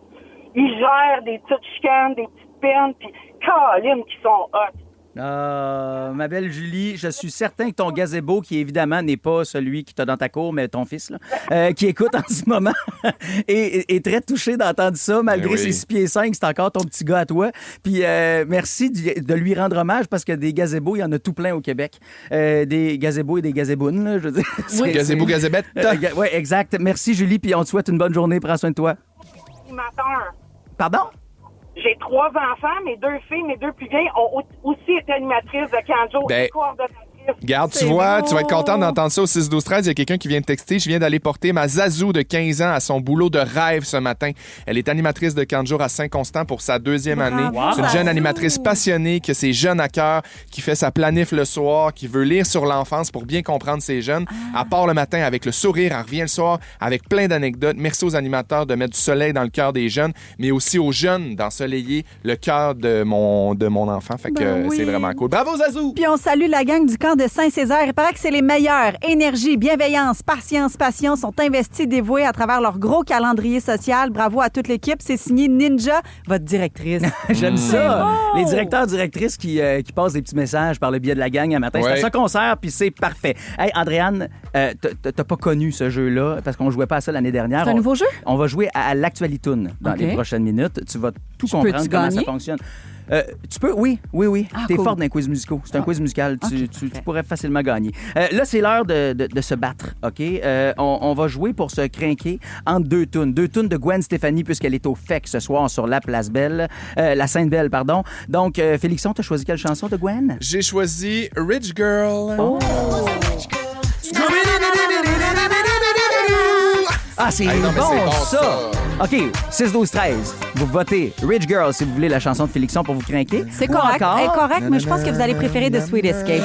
Ils gèrent des petites chicanes, des petites peines, puis Colin qui sont hot. Ma belle Julie, je suis certain que ton gazebo, qui évidemment n'est pas celui qui t'a dans ta cour, mais ton fils, là, qui écoute en ce moment, est très touché d'entendre ça, malgré ses 6 pieds 5, c'est encore ton petit gars à toi. Puis merci de lui rendre hommage parce que des gazebos, il y en a tout plein au Québec. Des gazebos et des gazebounes, là, je veux dire. Oui. Gazebo, gazebette. Oui, exact. Merci Julie, puis on te souhaite une bonne journée. Prends soin de toi. Animateur. Pardon? J'ai 3 enfants, mes 2 filles, mes 2 plus vieilles ont aussi été animatrices de Camp de jour et coordonnatrices. Regarde, tu vois, tu vas être content d'entendre ça au 6-12-13. Il y a quelqu'un qui vient de texter. Je viens d'aller porter ma Zazou de 15 ans à son boulot de rêve ce matin. Elle est animatrice de Camp de jour à Saint-Constant pour sa 2e année. C'est une jeune animatrice passionnée, qui a ses jeunes à cœur, qui fait sa planif le soir, qui veut lire sur l'enfance pour bien comprendre ses jeunes. Elle part le matin avec le sourire, elle revient le soir avec plein d'anecdotes. Merci aux animateurs de mettre du soleil dans le cœur des jeunes, mais aussi aux jeunes d'ensoleiller le cœur de mon enfant. Fait que c'est vraiment cool. Bravo, Zazou! Puis on salue la gang du camp de Saint-Césaire. Il paraît que c'est les meilleurs. Énergie, bienveillance, patience, passion sont investis, dévoués à travers leur gros calendrier social. Bravo à toute l'équipe. C'est signé Ninja, votre directrice. J'aime ça. Les directeurs, directrices qui passent des petits messages par le biais de la gang un matin. C'est à ça qu'on sert, puis c'est parfait. Hey, Andréane, t'as pas connu ce jeu-là parce qu'on jouait pas à ça l'année dernière. C'est un nouveau jeu? On va jouer à l'Actualitoon dans les prochaines minutes. Tu vas tout comprendre comment ça fonctionne. Tu peux, oui. T'es forte dans les quiz musicaux. C'est un quiz musical. Tu pourrais facilement gagner. Là, c'est l'heure de se battre, OK? On va jouer pour se crinquer entre 2 tunes. 2 tunes de Gwen Stefani, puisqu'elle est au FEC ce soir sur la Place Belle. La Sainte-Belle, pardon. Donc, Félixon, t'as choisi quelle chanson de Gwen? J'ai choisi Rich Girl. Oh! Ah, c'est bon, ça! OK, 6-12-13. Vous votez Rich Girl si vous voulez la chanson de Félixon pour vous crinquer. C'est correct. Elle est correcte, mais je pense que vous allez préférer The Sweet Escape.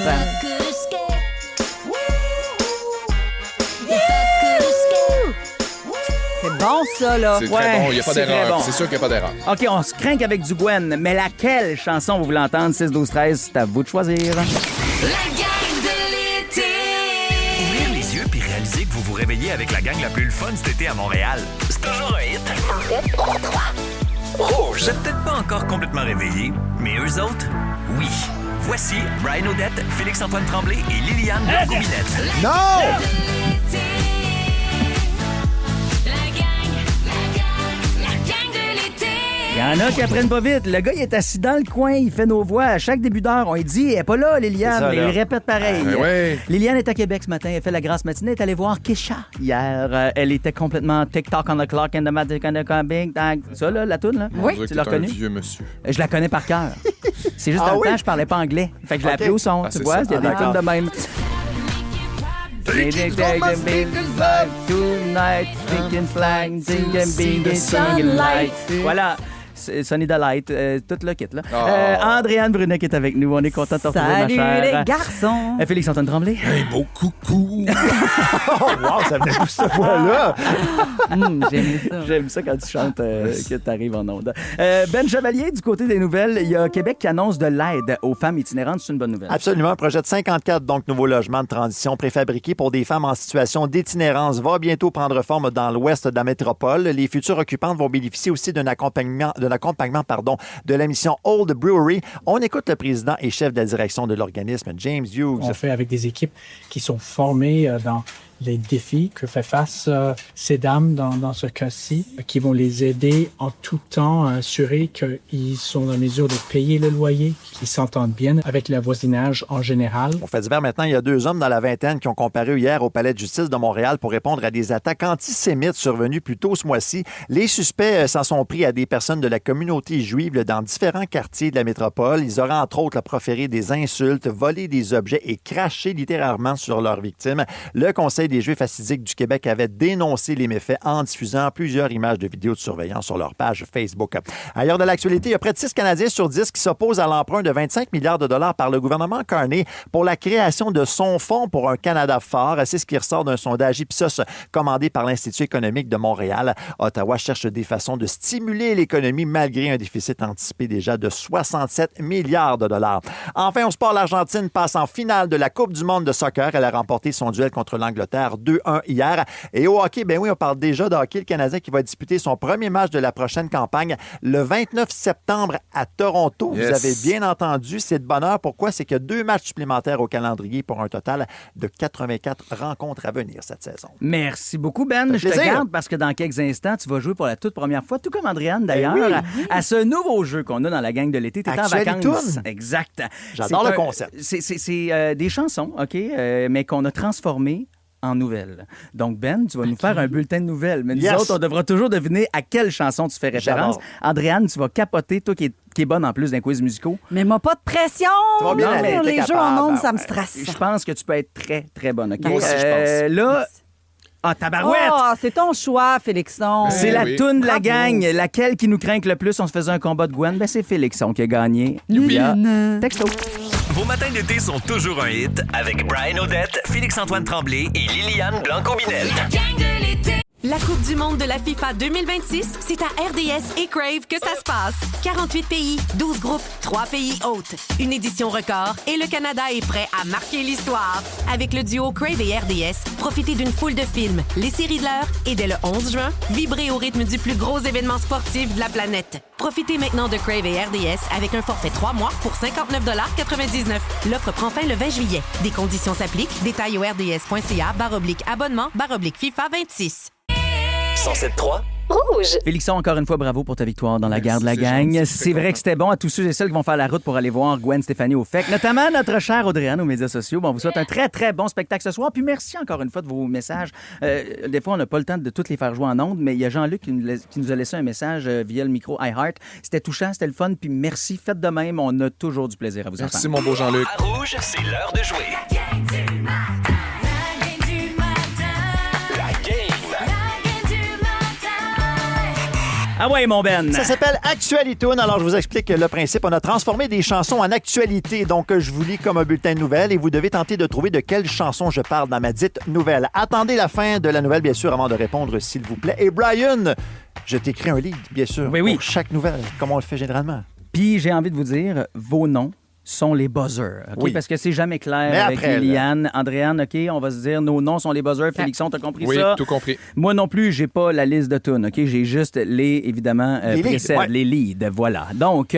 C'est bon, ça, là. C'est très bon, il n'y a pas d'erreur. Bon. C'est sûr qu'il n'y a pas d'erreur. OK, on se crinque avec du Gwen, mais laquelle chanson vous voulez entendre? 6-12-13, c'est à vous de choisir. La gang de l'été. Ouvrir les yeux puis réaliser que vous vous réveillez avec la gang la plus le fun cet été à Montréal. C'est toujours un hit. 1, 2, 3. Rouge. Vous êtes peut-être pas encore complètement réveillés, mais eux autres, oui. Voici Brian Odette, Félix-Antoine Tremblay et Liliane Blanco-Binette. Non! Il y en a qui apprennent pas vite. Le gars, il est assis dans le coin, il fait nos voix. À chaque début d'heure, on lui dit, elle est pas là, Liliane, ça, mais là. il répète pareil. Ouais. Liliane est à Québec ce matin, elle fait la grasse matinée, elle est allée voir Kesha hier. Elle était complètement TikTok on the clock and the magic on the coming. Ça, là, la toune, là? Oui. Tu l'as un reconnue? vieux monsieur. Je la connais par cœur. C'est juste Ah dans oui? le temps, je parlais pas anglais. Fait que je l'ai appelé au son, tu c'est vois? ça. Il y a des d'accord. tunes de même. Tonight, thinking flag, singing, singing light. Voilà. Sonny Delight, tout le kit, là. Andréane Brunet qui est avec nous. On est content de te retrouver, ma chère. Salut les garçons! Félix-Antoine Tremblay. Hey, beau coucou! Oh, wow, ça venait d'où cette voix-là? J'aime ça quand tu chantes que tu arrives en onde. Ben Chevalier, du côté des nouvelles, il y a Québec qui annonce de l'aide aux femmes itinérantes. C'est une bonne nouvelle. Absolument. Un projet de 54, donc, nouveaux logements de transition préfabriqués pour des femmes en situation d'itinérance va bientôt prendre forme dans l'ouest de la métropole. Les futures occupantes vont bénéficier aussi d'un accompagnement de la mission Old Brewery. On écoute le président et chef de la direction de l'organisme, James Hughes. On fait avec des équipes qui sont formées dans les défis que fait face ces dames dans ce cas-ci, qui vont les aider en tout temps à assurer qu'ils sont en mesure de payer le loyer, qu'ils s'entendent bien avec le voisinage en général. On fait divers maintenant. Il y a 2 hommes dans la vingtaine qui ont comparu hier au palais de justice de Montréal pour répondre à des attaques antisémites survenues plus tôt ce mois-ci. Les suspects s'en sont pris à des personnes de la communauté juive dans différents quartiers de la métropole. Ils auraient entre autres proféré des insultes, volé des objets et craché littéralement sur leurs victimes. Le Conseil des Juifs assidiques du Québec avait dénoncé les méfaits en diffusant plusieurs images de vidéos de surveillance sur leur page Facebook. Ailleurs de l'actualité, il y a près de 6 Canadiens sur 10 qui s'opposent à l'emprunt de 25 milliards de dollars par le gouvernement Carney pour la création de son fonds pour un Canada fort. C'est ce qui ressort d'un sondage Ipsos commandé par l'Institut économique de Montréal. Ottawa cherche des façons de stimuler l'économie malgré un déficit anticipé déjà de 67 milliards de dollars. Enfin, au sport, l'Argentine passe en finale de la Coupe du monde de soccer. Elle a remporté son duel contre l'Angleterre 2-1 hier. Et au hockey, ben oui, on parle déjà de hockey. Le Canadien qui va disputer son premier match de la prochaine campagne le 29 septembre à Toronto. Yes. Vous avez bien entendu, c'est de bonheur. Pourquoi? C'est qu'il y a 2 matchs supplémentaires au calendrier pour un total de 84 rencontres à venir cette saison. Merci beaucoup, Ben. Je te garde parce que dans quelques instants, tu vas jouer pour la toute première fois, tout comme Andréane d'ailleurs, à ce nouveau jeu qu'on a dans la gang de l'été. Tu es en vacances. Exact. J'adore le concept. C'est des chansons, OK, mais qu'on a transformées en nouvelles. Donc, Ben, tu vas nous faire un bulletin de nouvelles. Mais nous autres, on devra toujours deviner à quelle chanson tu fais référence. Andréane, tu vas capoter, toi qui est bonne en plus d'un quiz musicaux. Mais moi, pas de pression! Tu vas bien aller, t'es les jeux capable. en ondes, ça me stresse. Je pense que tu peux être très, très bonne. OK? Moi aussi, je pense. Là... Ah, tabarouette! Oh, c'est ton choix, Félixon. C'est la toune de la gang. Laquelle qui nous craint le plus? On se faisait un combat de Gwen. Ben, c'est Félixon qui a gagné. Texto. Vos matins d'été sont toujours un hit avec Brian Odette, Félix-Antoine Tremblay et Liliane Blanco-Binette. La Coupe du monde de la FIFA 2026, c'est à RDS et Crave que ça se passe. 48 pays, 12 groupes, 3 pays hôtes. Une édition record et le Canada est prêt à marquer l'histoire. Avec le duo Crave et RDS, profitez d'une foule de films, les séries de l'heure et dès le 11 juin, vibrez au rythme du plus gros événement sportif de la planète. Profitez maintenant de Crave et RDS avec un forfait 3 mois pour 59,99 $. L'offre prend fin le 20 juillet. Des conditions s'appliquent. Détails au rds.ca/abonnement/FIFA 26. 107.3 Rouge. Félixon, encore une fois, bravo pour ta victoire dans la gare de la gang. C'est vrai que c'était bon à tous ceux et celles qui vont faire la route pour aller voir Gwen Stéphanie au FEC, notamment notre chère Audrey-Anne aux médias sociaux. Bon, on vous souhaite un très, très bon spectacle ce soir. Puis merci encore une fois de vos messages. Des fois, on n'a pas le temps de tous les faire jouer en ondes, mais il y a Jean-Luc qui nous a laissé un message via le micro iHeart. C'était touchant, c'était le fun. Puis merci, faites de même. On a toujours du plaisir à vous entendre. Merci, mon beau Jean-Luc. À Rouge, c'est l'heure de jouer. Ah ouais, mon Ben! Ça s'appelle Actualitoon. Alors, je vous explique le principe. On a transformé des chansons en actualité. Donc, je vous lis comme un bulletin de nouvelles et vous devez tenter de trouver de quelle chanson je parle dans ma dite nouvelle. Attendez la fin de la nouvelle, bien sûr, avant de répondre, s'il vous plaît. Et Brian, je t'écris un livre, bien sûr, oui. pour chaque nouvelle, comme on le fait généralement. Puis j'ai envie de vous dire vos noms sont les buzzers. OK? Oui. Parce que c'est jamais clair Mais avec après, Liliane. Andréane, OK, on va se dire nos noms sont les buzzers. Félixon, t'as compris Oui, ça? tout compris. Moi non plus, j'ai pas la liste de tunes, OK? J'ai juste évidemment, Les précèdes, leads, ouais. les leads. Voilà. Donc,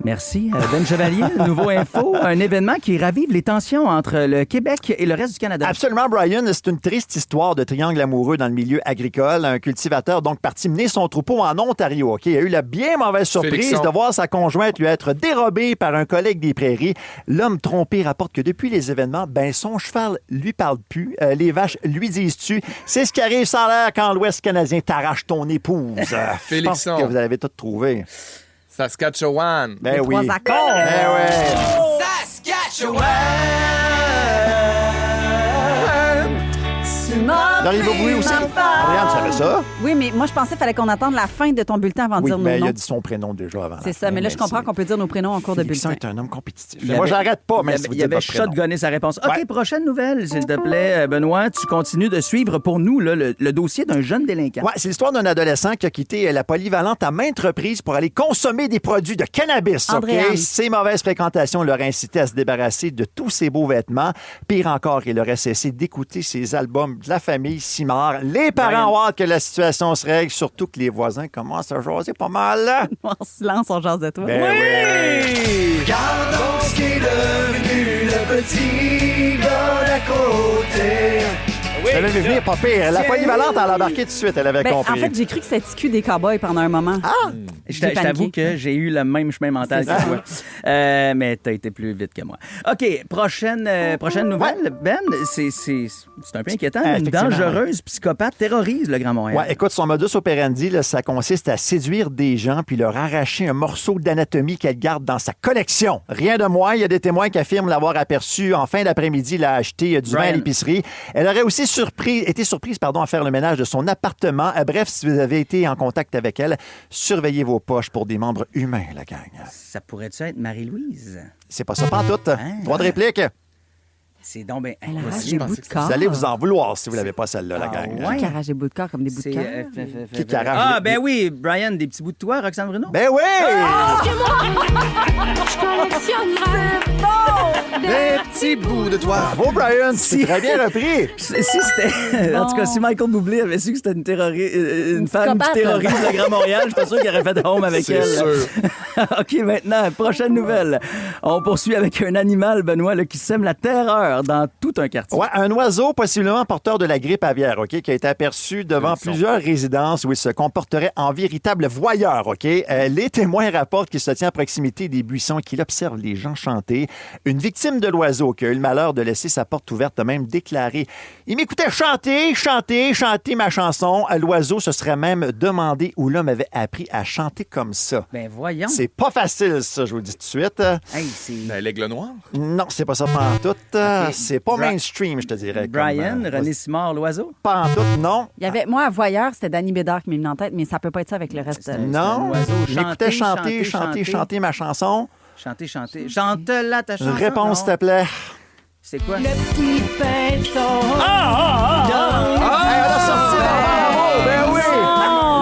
merci, Ben Chevalier. Nouveau Info, un événement qui ravive les tensions entre le Québec et le reste du Canada. Absolument, Brian. C'est une triste histoire de triangle amoureux dans le milieu agricole. Un cultivateur, donc, parti mener son troupeau en Ontario. OK? Il a eu la bien mauvaise surprise Félixon. de voir sa conjointe lui être dérobée par un collègue des prairies. L'homme trompé rapporte que depuis les événements, ben, son cheval lui parle plus. Les vaches lui disent-tu. C'est ce qui arrive sans l'air quand l'Ouest canadien t'arrache ton épouse. Je pense Félixon. que vous avez tout trouvé. Saskatchewan. Ben oui. Trois accords. Ben ouais. Darryl Bowie aussi. Regarde, tu savais ça? Oui, mais moi, je pensais qu'il fallait qu'on attende la fin de ton bulletin avant de Oui, dire nos mais il noms. a dit son prénom déjà avant. C'est ça, mais là, je comprends qu'on peut dire nos prénoms en cours de Félixon bulletin. est un homme compétitif. Il y Moi, avait- j'arrête pas, même si vous Il y dites avait votre prénom. shotgunné sa réponse. OK, Ouais. prochaine nouvelle, s'il te plaît, Benoît. Tu continues de suivre pour nous là, le dossier d'un jeune délinquant. Ouais, c'est l'histoire d'un adolescent qui a quitté la polyvalente à maintes reprises pour aller consommer des produits de cannabis. OK? Andréane. Ses mauvaises fréquentations l'auraient incité à se débarrasser de tous ses beaux vêtements. Pire encore, il aurait cessé d'écouter ses albums de la famille Simard. Les parents ont hâte que la situation se règle, surtout que les voisins commencent à jaser pas mal. En silence, on jase de toi. Ben oui! Regardons ce qui est devenu le petit gars d'à côté. Ça avait venir pas pire. La polyvalente, elle a embarqué tout de suite, elle avait Ben, compris. en fait, j'ai cru que c'était TQ des cowboys pendant un moment. Ah! Je t'avoue que j'ai eu le même chemin mental C'est que ça. toi. Mais t'as été plus vite que moi. OK, prochaine nouvelle. Ben, c'est un peu inquiétant. Une Effectivement, dangereuse psychopathe terrorise le Grand Montréal. Ouais, écoute, son modus operandi, là, ça consiste à séduire des gens puis leur arracher un morceau d'anatomie qu'elle garde dans sa collection. Rien de moins, il y a des témoins qui affirment l'avoir aperçu en fin d'après-midi. Il a acheté du vin à Brian. l'épicerie. Elle aurait aussi été surprise à faire le ménage de son appartement. Bref, si vous avez été en contact avec elle, surveillez vos poches pour des membres humains, la gang. Ça pourrait-tu être Marie-Louise? C'est pas ça pantoute. Droit de réplique. C'est donc ben Elle arrache impossible. des bouts de corps. Vous allez vous en vouloir si vous l'avez pas celle-là, la gang. ouais? Qui arrache des bouts de corps comme des bouts de C'est, cœur. Qui arrache Ah, des- ben oui, Brian, des petits bouts de toi, Roxane Bruno? Ben oui! Des petits bouts de toi. Bravo, Brian, c'est très bien repris. Si c'était. En tout cas, si Michael Bublé avait su que c'était une femme qui psychopathe. terrorise le Grand Montréal, je suis pas sûr qu'il aurait fait home avec C'est elle. sûr. OK, maintenant, prochaine nouvelle. On poursuit avec un animal, Benoît, là, qui sème la terreur dans tout un quartier. Ouais, un oiseau possiblement porteur de la grippe aviaire, OK, qui a été aperçu devant plusieurs résidences où il se comporterait en véritable voyeur, OK? Les témoins rapportent qu'il se tient à proximité des buissons et qu'il observe les gens chanter. Une victime de l'oiseau qui a eu le malheur de laisser sa porte ouverte a même déclaré « Il m'écoutait chanter, chanter, chanter ma chanson. » L'oiseau se serait même demandé où l'homme avait appris à chanter comme ça. Ben voyons. C'est pas facile, ça, je vous le dis tout de suite. Hey, c'est... Ben, l'aigle noir. Non, c'est pas ça pantoute. OK. C'est pas Bra- mainstream, je te dirais. Brian, comme, René Simard, l'oiseau? Pantoute, non. Il y avait, moi, à voyeur, c'était Danny Bédard qui m'est venu en tête, mais ça peut pas être ça avec le reste. Non. oiseau. Il m'écoutait chanter, Chanter, chanter, chanter ma chanson. Chanter, chanter. Chante-la ta chanson. Réponse, s'il non? te plaît. C'est quoi? petit pinceau. Hey, elle a sorti dans ben oui!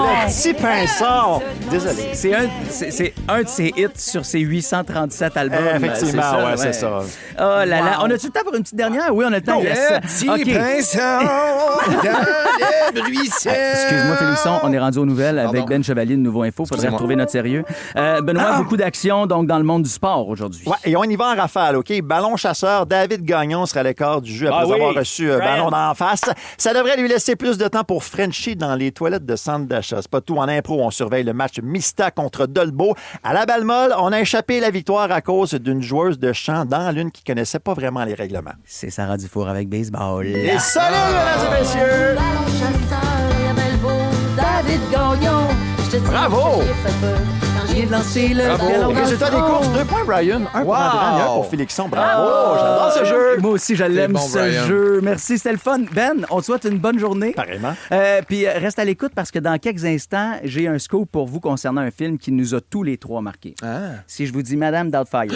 Le petit pinceau. Désolé. C'est un de ses hits sur ses 837 albums. Effectivement, ouais, c'est ça. Oh là là. On a-tu le temps pour une petite dernière? Oui, on a le temps. Il reste- Petit OK. pinceau dans le ruisseau. Excuse-moi, Félixon, on est rendu aux nouvelles avec Pardon. Ben Chevalier de Nouveau Info. Faudrait Excusez-moi. retrouver notre sérieux. Benoît, beaucoup d'actions donc dans le monde du sport aujourd'hui. Ouais, et on y va en rafale, OK? Ballon chasseur, David Gagnon sera à l'écart du jeu après Ah oui, avoir reçu un Brian. ballon d'en face. Ça devrait lui laisser plus de temps pour Frenchie dans les toilettes de centre d'achat. C'est pas tout. En impro, on surveille le match Mista contre Dolbeau. À la balle molle, on a échappé la victoire à cause d'une joueuse de chant dans l'une qui connaissait pas vraiment les règlements. C'est Sarah Dufour avec baseball. Et salut, mesdames et messieurs! Bravo! J'ai lancé le Bravo! ballon dans le Résultat des front. courses, 2 points, Brian. 1 pour Wow! Andréane et 1 pour Félixon. Bravo! J'adore ce jeu! Moi aussi, je l'aime, bon, ce Brian. jeu. Merci, c'était le fun. Ben, on te souhaite une bonne journée. Pareillement. Puis reste à l'écoute parce que dans quelques instants, j'ai un scoop pour vous concernant un film qui nous a tous les trois marqués. Si je vous dis Madame Doubtfire.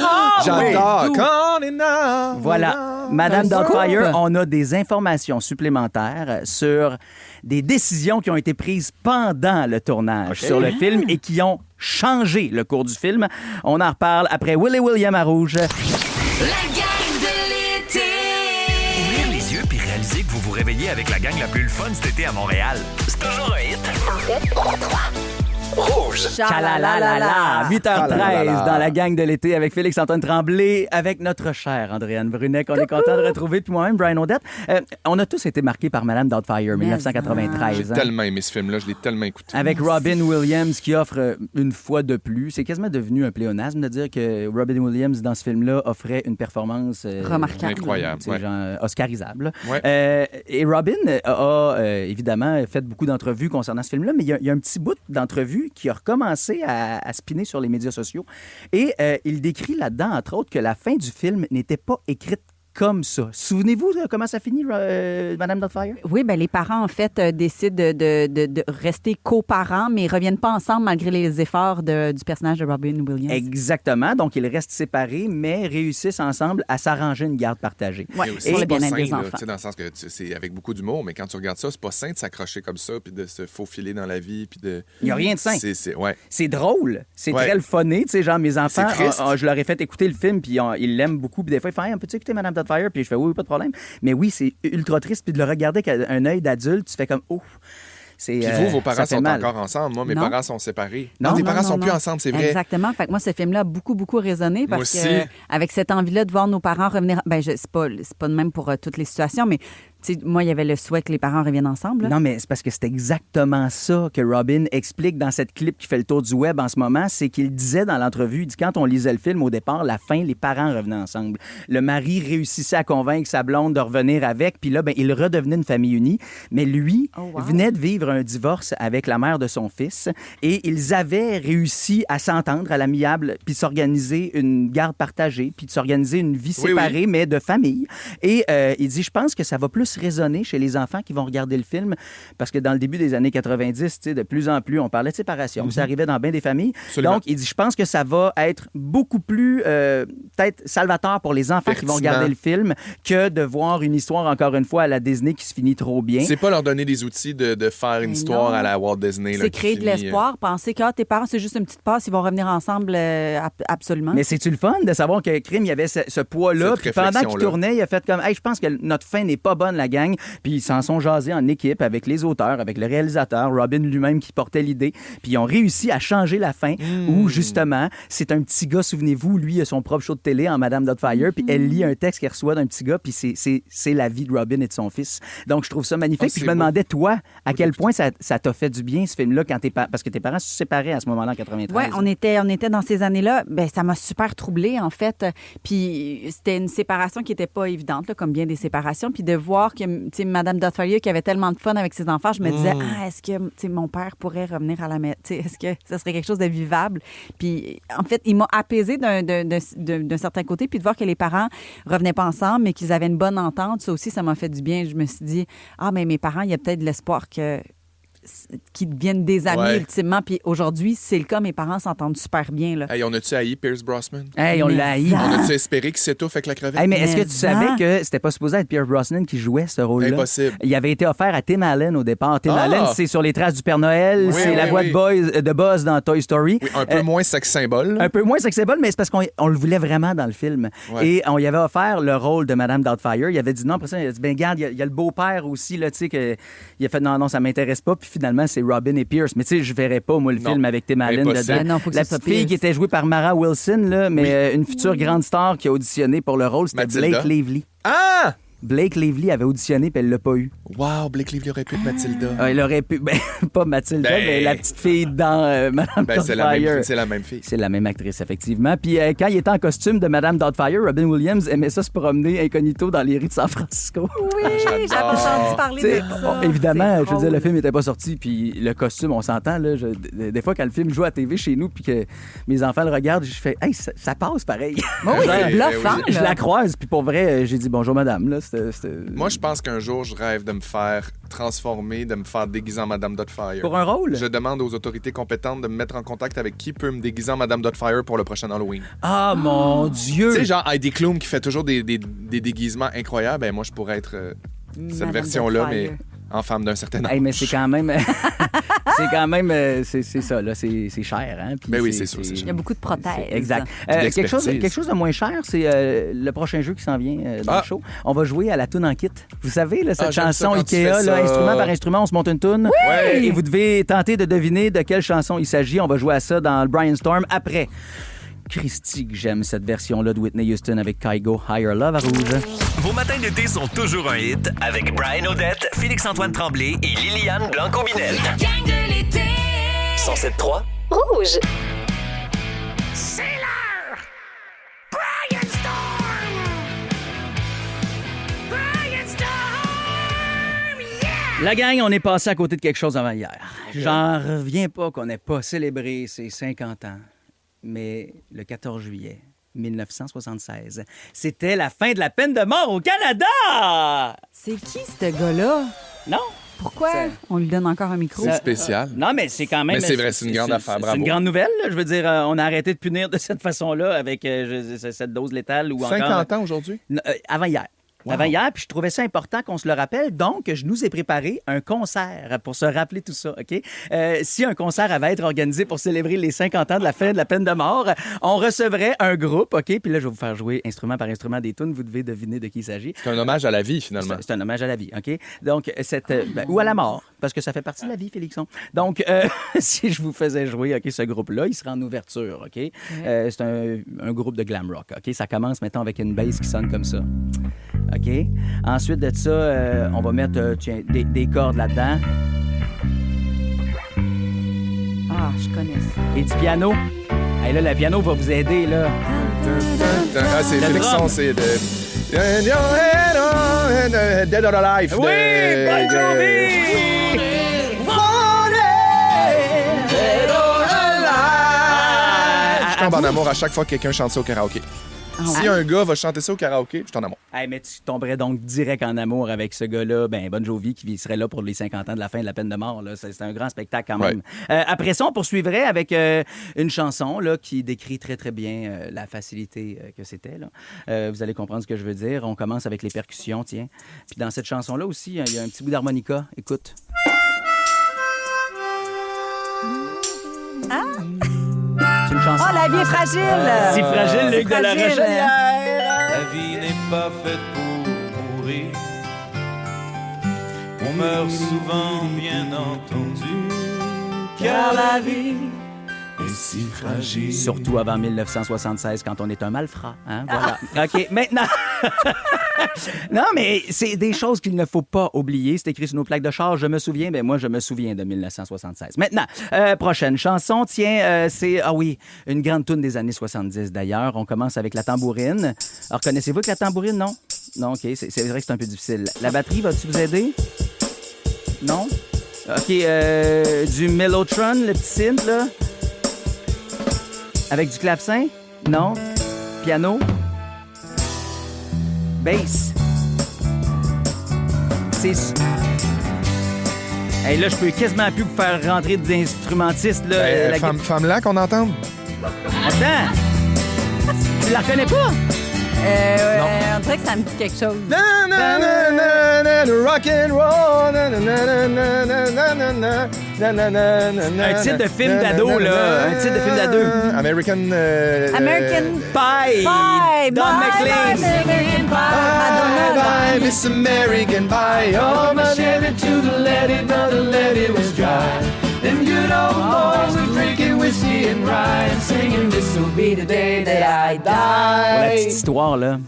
J'adore. Oui. Quand on est là. Voilà. Madame Un scoop. Doubtfire, on a des informations supplémentaires sur des décisions qui ont été prises pendant le tournage sur le film et qui ont changer le cours du film. On en reparle après Willie William à Rouge. La gang de l'été. Ouvrir les yeux puis réaliser que vous vous réveillez avec la gang la plus le fun cet été à Montréal. C'est toujours un hit. En 7, 3, 3. Rouge. Tchalalala, 8h13 dans la gang de l'été avec Félix-Antoine Tremblay, avec notre chère Andréane Brunet, qu'on est content de retrouver, puis moi-même, Brian Odette. On a tous été marqués par Madame Doubtfire, 1993. J'ai tellement aimé ce film-là, je l'ai tellement écouté. Avec Robin Williams qui offre une fois de plus. C'est quasiment devenu un pléonasme de dire que Robin Williams, dans ce film-là, offrait une performance remarquable. Incroyable. Ouais. Genre oscarisable. Ouais. Et Robin a évidemment fait beaucoup d'entrevues concernant ce film-là, mais il y a un petit bout d'entrevue qui a recommencé à spinner sur les médias sociaux. Et il décrit là-dedans, entre autres, que la fin du film n'était pas écrite comme ça. Souvenez-vous comment ça finit, Madame Doubtfire? Oui, bien, les parents, en fait, décident de rester coparents, mais ils ne reviennent pas ensemble malgré les efforts du personnage de Robin Williams. Exactement. Donc, ils restent séparés, mais réussissent ensemble à s'arranger une garde partagée. Oui, c'est pour le pas bien-être sain, des là, enfants. dans le sens que c'est avec beaucoup d'humour, mais quand tu regardes ça, c'est pas sain de s'accrocher comme ça puis de se faufiler dans la vie. Puis de... Il n'y a rien de sain. Ouais. C'est drôle. C'est Ouais. très le funné. Tu sais, genre, mes enfants, C'est triste. je leur ai fait écouter le film, puis ils l'aiment beaucoup. Puis des fois, ils font hey, « Peux-tu écouter Madame Doubtfire? » Puis je fais « Oui, pas de problème. » Mais oui, c'est ultra triste. Puis de le regarder avec un œil d'adulte, tu fais comme « Ouf! » Puis vos parents sont encore ensemble. Moi, mes Non. parents sont séparés. Non, tes non, parents non, sont non. plus ensemble, c'est vrai. Exactement. Fait que moi, ce film-là a beaucoup, beaucoup résonné Moi parce aussi. que avec cette envie-là de voir nos parents revenir... Ben, c'est pas de même pour toutes les situations, mais tu sais, moi, il y avait le souhait que les parents reviennent ensemble. là. Non, mais c'est parce que c'est exactement ça que Robin explique dans cette clip qui fait le tour du web en ce moment. C'est qu'il disait dans l'entrevue, il dit quand on lisait le film au départ, la fin, les parents revenaient ensemble. Le mari réussissait à convaincre sa blonde de revenir avec, puis là, ben, il redevenait une famille unie. Mais lui venait de vivre un divorce avec la mère de son fils et ils avaient réussi à s'entendre à l'amiable, puis de s'organiser une garde partagée, puis de s'organiser une vie séparée, mais de famille. Et il dit, je pense que ça va plus résonner chez les enfants qui vont regarder le film, parce que dans le début des années 90, tu sais, de plus en plus, on parlait de séparation. Ça arrivait dans bien des familles. Absolument. Donc, il dit, je pense que ça va être beaucoup plus, peut-être, salvateur pour les enfants qui vont regarder le film que de voir une histoire, encore une fois, à la Disney qui se finit trop bien. C'est pas leur donner des outils de faire une histoire à la Walt Disney. là, C'est qui créer de finit, l'espoir, penser que tes parents, c'est juste une petite passe, ils vont revenir ensemble absolument. Mais c'est-tu le fun de savoir que Crime, il y avait ce poids-là, Cette puis pendant qu'il réflexion-là. tournait, il a fait comme, hey, je pense que notre fin n'est pas bonne, la gang, puis ils s'en sont jasés en équipe avec les auteurs, avec le réalisateur, Robin lui-même qui portait l'idée, puis ils ont réussi à changer la fin où, justement, c'est un petit gars, souvenez-vous, lui, il a son propre show de télé en Madame Doubtfire, puis elle lit un texte qu'il reçoit d'un petit gars, puis c'est la vie de Robin et de son fils. Donc, je trouve ça magnifique. Puis je me demandais, toi, à quel point ça t'a fait du bien, ce film-là, quand parce que tes parents se séparaient à ce moment-là, en 93. Oui, on était dans ces années-là. Ben, ça m'a super troublée, en fait. Puis c'était une séparation qui n'était pas évidente, là, comme bien des séparations. Puis de voir que, tu sais, Mme Doubtfire, qui avait tellement de fun avec ses enfants, je me disais, est-ce que, tu sais, mon père pourrait revenir à la maison? Est-ce que ça serait quelque chose de vivable? Puis, en fait, il m'a apaisée d'un certain côté. Puis de voir que les parents revenaient pas ensemble, mais qu'ils avaient une bonne entente, ça aussi, ça m'a fait du bien. Je me suis dit, mais mes parents, il y a peut-être de l'espoir qu'ils deviennent des amis ultimement. Puis aujourd'hui, c'est le cas. Mes parents s'entendent super bien. Là. Hey, on a-tu haï Pierce Brosnan? Hey, on l'a haï. On a-tu espéré qu'il s'étouffe avec la crevette? Hey, mais est-ce que tu savais que c'était pas supposé être Pierce Brosnan qui jouait ce rôle-là? Impossible. Il avait été offert à Tim Allen au départ. Tim Allen, c'est sur les traces du Père Noël, c'est la voix de Buzz dans Toy Story. Oui, un peu moins sex symbole. Un peu moins sex symbole, mais c'est parce qu'on le voulait vraiment dans le film. Et on y avait offert le rôle de Madame Doubtfire. Il avait dit non, après ça, il a dit, ben garde, il y a le beau-père aussi, là, tu sais, que il a fait non, ça m'intéresse pas. Puis finalement, c'est Robin et Pierce. Mais tu sais, je verrais pas, moi, le film avec Tim Allen dedans. Non, faut que la ça soit petite fille Pierce. qui était jouée par Mara Wilson, là, mais une future grande star qui a auditionné pour le rôle, c'était Mathilda. Blake Lively. Ah! Blake Lively avait auditionné, puis elle l'a pas eu. Wow, Blake Lively aurait pu être Mathilda. Elle aurait pu... pas Mathilda, mais la petite fille dans Madame Doubtfire. C'est la même fille. C'est la même actrice, effectivement. Puis quand il était en costume de Madame Doubtfire, Robin Williams aimait ça se promener incognito dans les rues de San Francisco. Oui, j'avais entendu parler de ça. Évidemment, je veux dire, le film n'était pas sorti, puis le costume, on s'entend, là. Des fois, quand le film joue à TV chez nous, puis que mes enfants le regardent, je fais, hey, ça passe pareil. Oui, c'est bluffant. Je la croise, puis pour vrai, j'ai dit bonjour, madame, là. Moi, je pense qu'un jour, je rêve de me faire transformer, de me faire déguiser en Madame Doubtfire. Pour un rôle? Je demande aux autorités compétentes de me mettre en contact avec qui peut me déguiser en Madame Doubtfire pour le prochain Halloween. Ah, mon Dieu! Tu sais, genre Heidi Klum qui fait toujours des déguisements incroyables. Ben, moi, je pourrais être cette Madame version-là, Doubtfire. mais en femme d'un certain âge. Hey, mais c'est quand même... c'est ça, là. C'est cher, hein? Puis Ben oui, c'est sûr, c'est cher. Il y a beaucoup de prothèses. Exact. D'expertise. Quelque chose de moins cher, c'est le prochain jeu qui s'en vient dans le show. On va jouer à la toune en kit. Vous savez, là, cette j'aime ça chanson quand tu Ikea, fais là, ça. instrument par instrument, on se monte une toune. Oui! Et vous devez tenter de deviner de quelle chanson il s'agit. On va jouer à ça dans le Brian Storm après. Christy, que j'aime cette version-là de Whitney Houston avec Kygo, Higher Love à Rouge. Vos matins d'été sont toujours un hit avec Brian Odette, Félix-Antoine Tremblay et Liliane Blanco-Binette. La gang de l'été. 107.3 Rouge. C'est l'heure! Brian Storm! Brian Storm! Yeah! La gang, on est passé à côté de quelque chose avant hier. J'en reviens pas qu'on n'ait pas célébré ses 50 ans. Mais le 14 juillet 1976, c'était la fin de la peine de mort au Canada! C'est qui, ce gars-là? Non? Pourquoi on lui donne encore un micro? C'est spécial. Non, mais c'est quand même... Mais c'est vrai, c'est une grande affaire, bravo. C'est une grande nouvelle, là. Je veux dire, on a arrêté de punir de cette façon-là avec cette dose létale ou 50 ans aujourd'hui? Avant hier. Wow. Avant hier, puis je trouvais ça important qu'on se le rappelle. Donc, je nous ai préparé un concert pour se rappeler tout ça, OK? Si un concert avait à être organisé pour célébrer les 50 ans de la fin de la peine de mort, on recevrait un groupe, OK? Puis là, je vais vous faire jouer instrument par instrument des tunes. Vous devez deviner de qui il s'agit. C'est un hommage à la vie, finalement. C'est un hommage à la vie, OK? Donc, ou à la mort, parce que ça fait partie de la vie, Félixon. Donc, si je vous faisais jouer, OK, ce groupe-là, il sera en ouverture, OK? C'est un groupe de glam rock, OK? Ça commence, mettons, avec une bass qui sonne comme ça. OK? Ensuite de ça, on va mettre des cordes là-dedans. Ah, je connais ça. Et du piano. Hey, là, le piano va vous aider, là. Ah, c'est Félixon, c'est de... Dead or Alive. Oui, Bon Jovi! Je tombe en amour à chaque fois que quelqu'un chante ça au karaoké. Si un gars va chanter ça au karaoké, je suis en amour. Hey, mais tu tomberais donc direct en amour avec ce gars-là, Bon Jovi, qui serait là pour les 50 ans de la fin de la peine de mort. Là. C'est un grand spectacle quand même. Après ça, on poursuivrait avec une chanson là, qui décrit très, très bien la facilité que c'était. Là. Vous allez comprendre ce que je veux dire. On commence avec les percussions, tiens. Puis dans cette chanson-là aussi, il y a un petit bout d'harmonica. Écoute. Ah! C'est une chanson. Oh, la vie est fragile! Si fragile, Luc de la Rochelière! La vie n'est pas faite pour mourir. On meurt souvent, bien entendu, car la vie est si fragile. Surtout avant 1976, quand on est un malfrat. Hein? Voilà. OK, maintenant... Non, mais c'est des choses qu'il ne faut pas oublier. C'est écrit sur nos plaques de char. Je me souviens, moi, je me souviens de 1976. Maintenant, prochaine chanson, tiens, c'est, une grande toune des années 70, d'ailleurs. On commence avec la tambourine. Alors, connaissez-vous que la tambourine, non? Non, OK, c'est vrai que c'est un peu difficile. La batterie, va-tu vous aider? Non? OK, du Mellotron, le petit synth, là? Avec du clavecin? Non? Piano? Bass. C'est... Hey, là, je peux quasiment plus vous faire rentrer d'instrumentistes, là. Femme là qu'on entend? Attends! Tu la reconnais pas? On dirait que ça me dit quelque chose. Rock and roll. Un titre de film d'ado, là. Un titre de film d'ado. American Pie. Don McLean. Bye, bye, Miss American Pie. Oh, my baby, to the lady, but the lady was dry. Them good old boys were drinking whiskey and rye and singing, this'll be the day that I die. La petite histoire, là.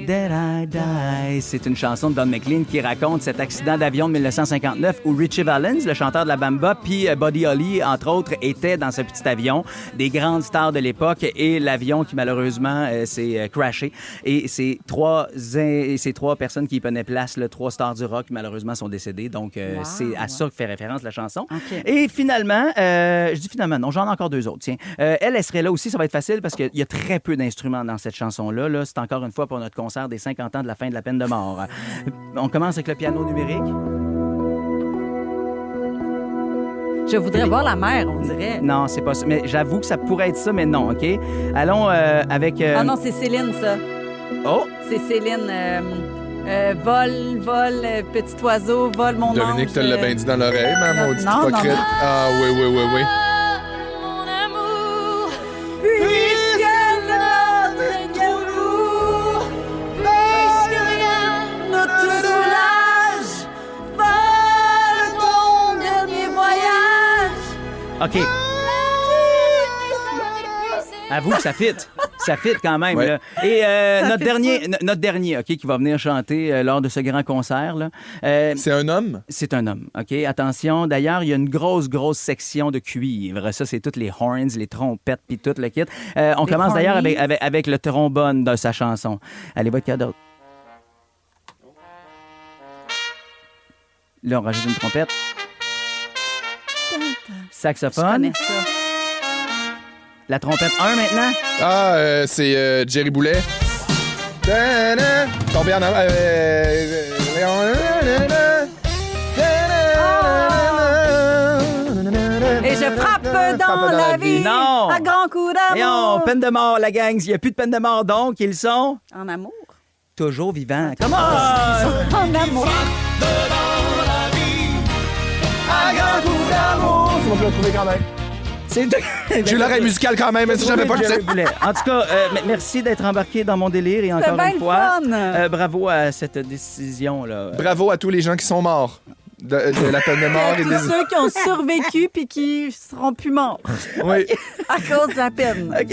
That I Die. C'est une chanson de Don McLean qui raconte cet accident d'avion de 1959 où Richie Valens, le chanteur de la Bamba, puis Buddy Holly, entre autres, étaient dans ce petit avion, des grandes stars de l'époque, et l'avion qui malheureusement s'est crashé. Et ces trois personnes qui y prenaient place, trois stars du rock, malheureusement sont décédées. Donc c'est à ça que fait référence la chanson. Okay. Et finalement, je dis finalement, non, j'en ai encore deux autres. Tiens, elle serait là aussi, ça va être facile parce qu'il y a très peu d'instruments dans cette chanson-là. Là, c'est encore une fois pour notre concert des 50 ans de la fin de la peine de mort. On commence avec le piano numérique. Je voudrais voir la mer, on dirait. Non, c'est pas ça. Mais j'avoue que ça pourrait être ça, mais non, OK? Allons avec... Ah non, c'est Céline, ça. Oh! C'est Céline... Vol, petit oiseau, vol mon ange. Dominique te l'a bien dit dans l'oreille, ma maudite non, hypocrite. non. Ah oui. Puisque notre amour, puisque rien ne te soulage, vole ton dernier voyage. OK. Avoue que ça fit. Ça fit quand même. Ouais. Là. Et Ça notre dernier, OK, qui va venir chanter lors de ce grand concert. Là. C'est un homme? C'est un homme, OK? Attention, d'ailleurs, il y a une grosse section de cuivre. Ça, c'est toutes les horns, les trompettes, puis tout le kit. On commence d'ailleurs avec le trombone de sa chanson. Allez, votre cadeau. Là, on rajoute une trompette. Saxophone. Je connais ça. La trompette 1 maintenant. Ah, c'est Jerry Boulet. Tombé en avant. Et je frappe dans la vie. Non. À grands coups d'amour. Non, peine de mort, la gang. Il n'y a plus de peine de mort, donc ils sont En amour. toujours vivants. Comment? En amour. À grands coups d'amour. Tu vas le trouver quand même. J'ai eu l'oreille musicale quand même, mais si j'avais pas le titre. En tout cas, merci d'être embarqué dans mon délire et encore bien une fois, fun. bravo à cette décision-là. Bravo à tous les gens qui sont morts de la peine de mort. Et Tous ceux qui ont survécu puis qui seront plus morts Oui, à cause de la peine. OK.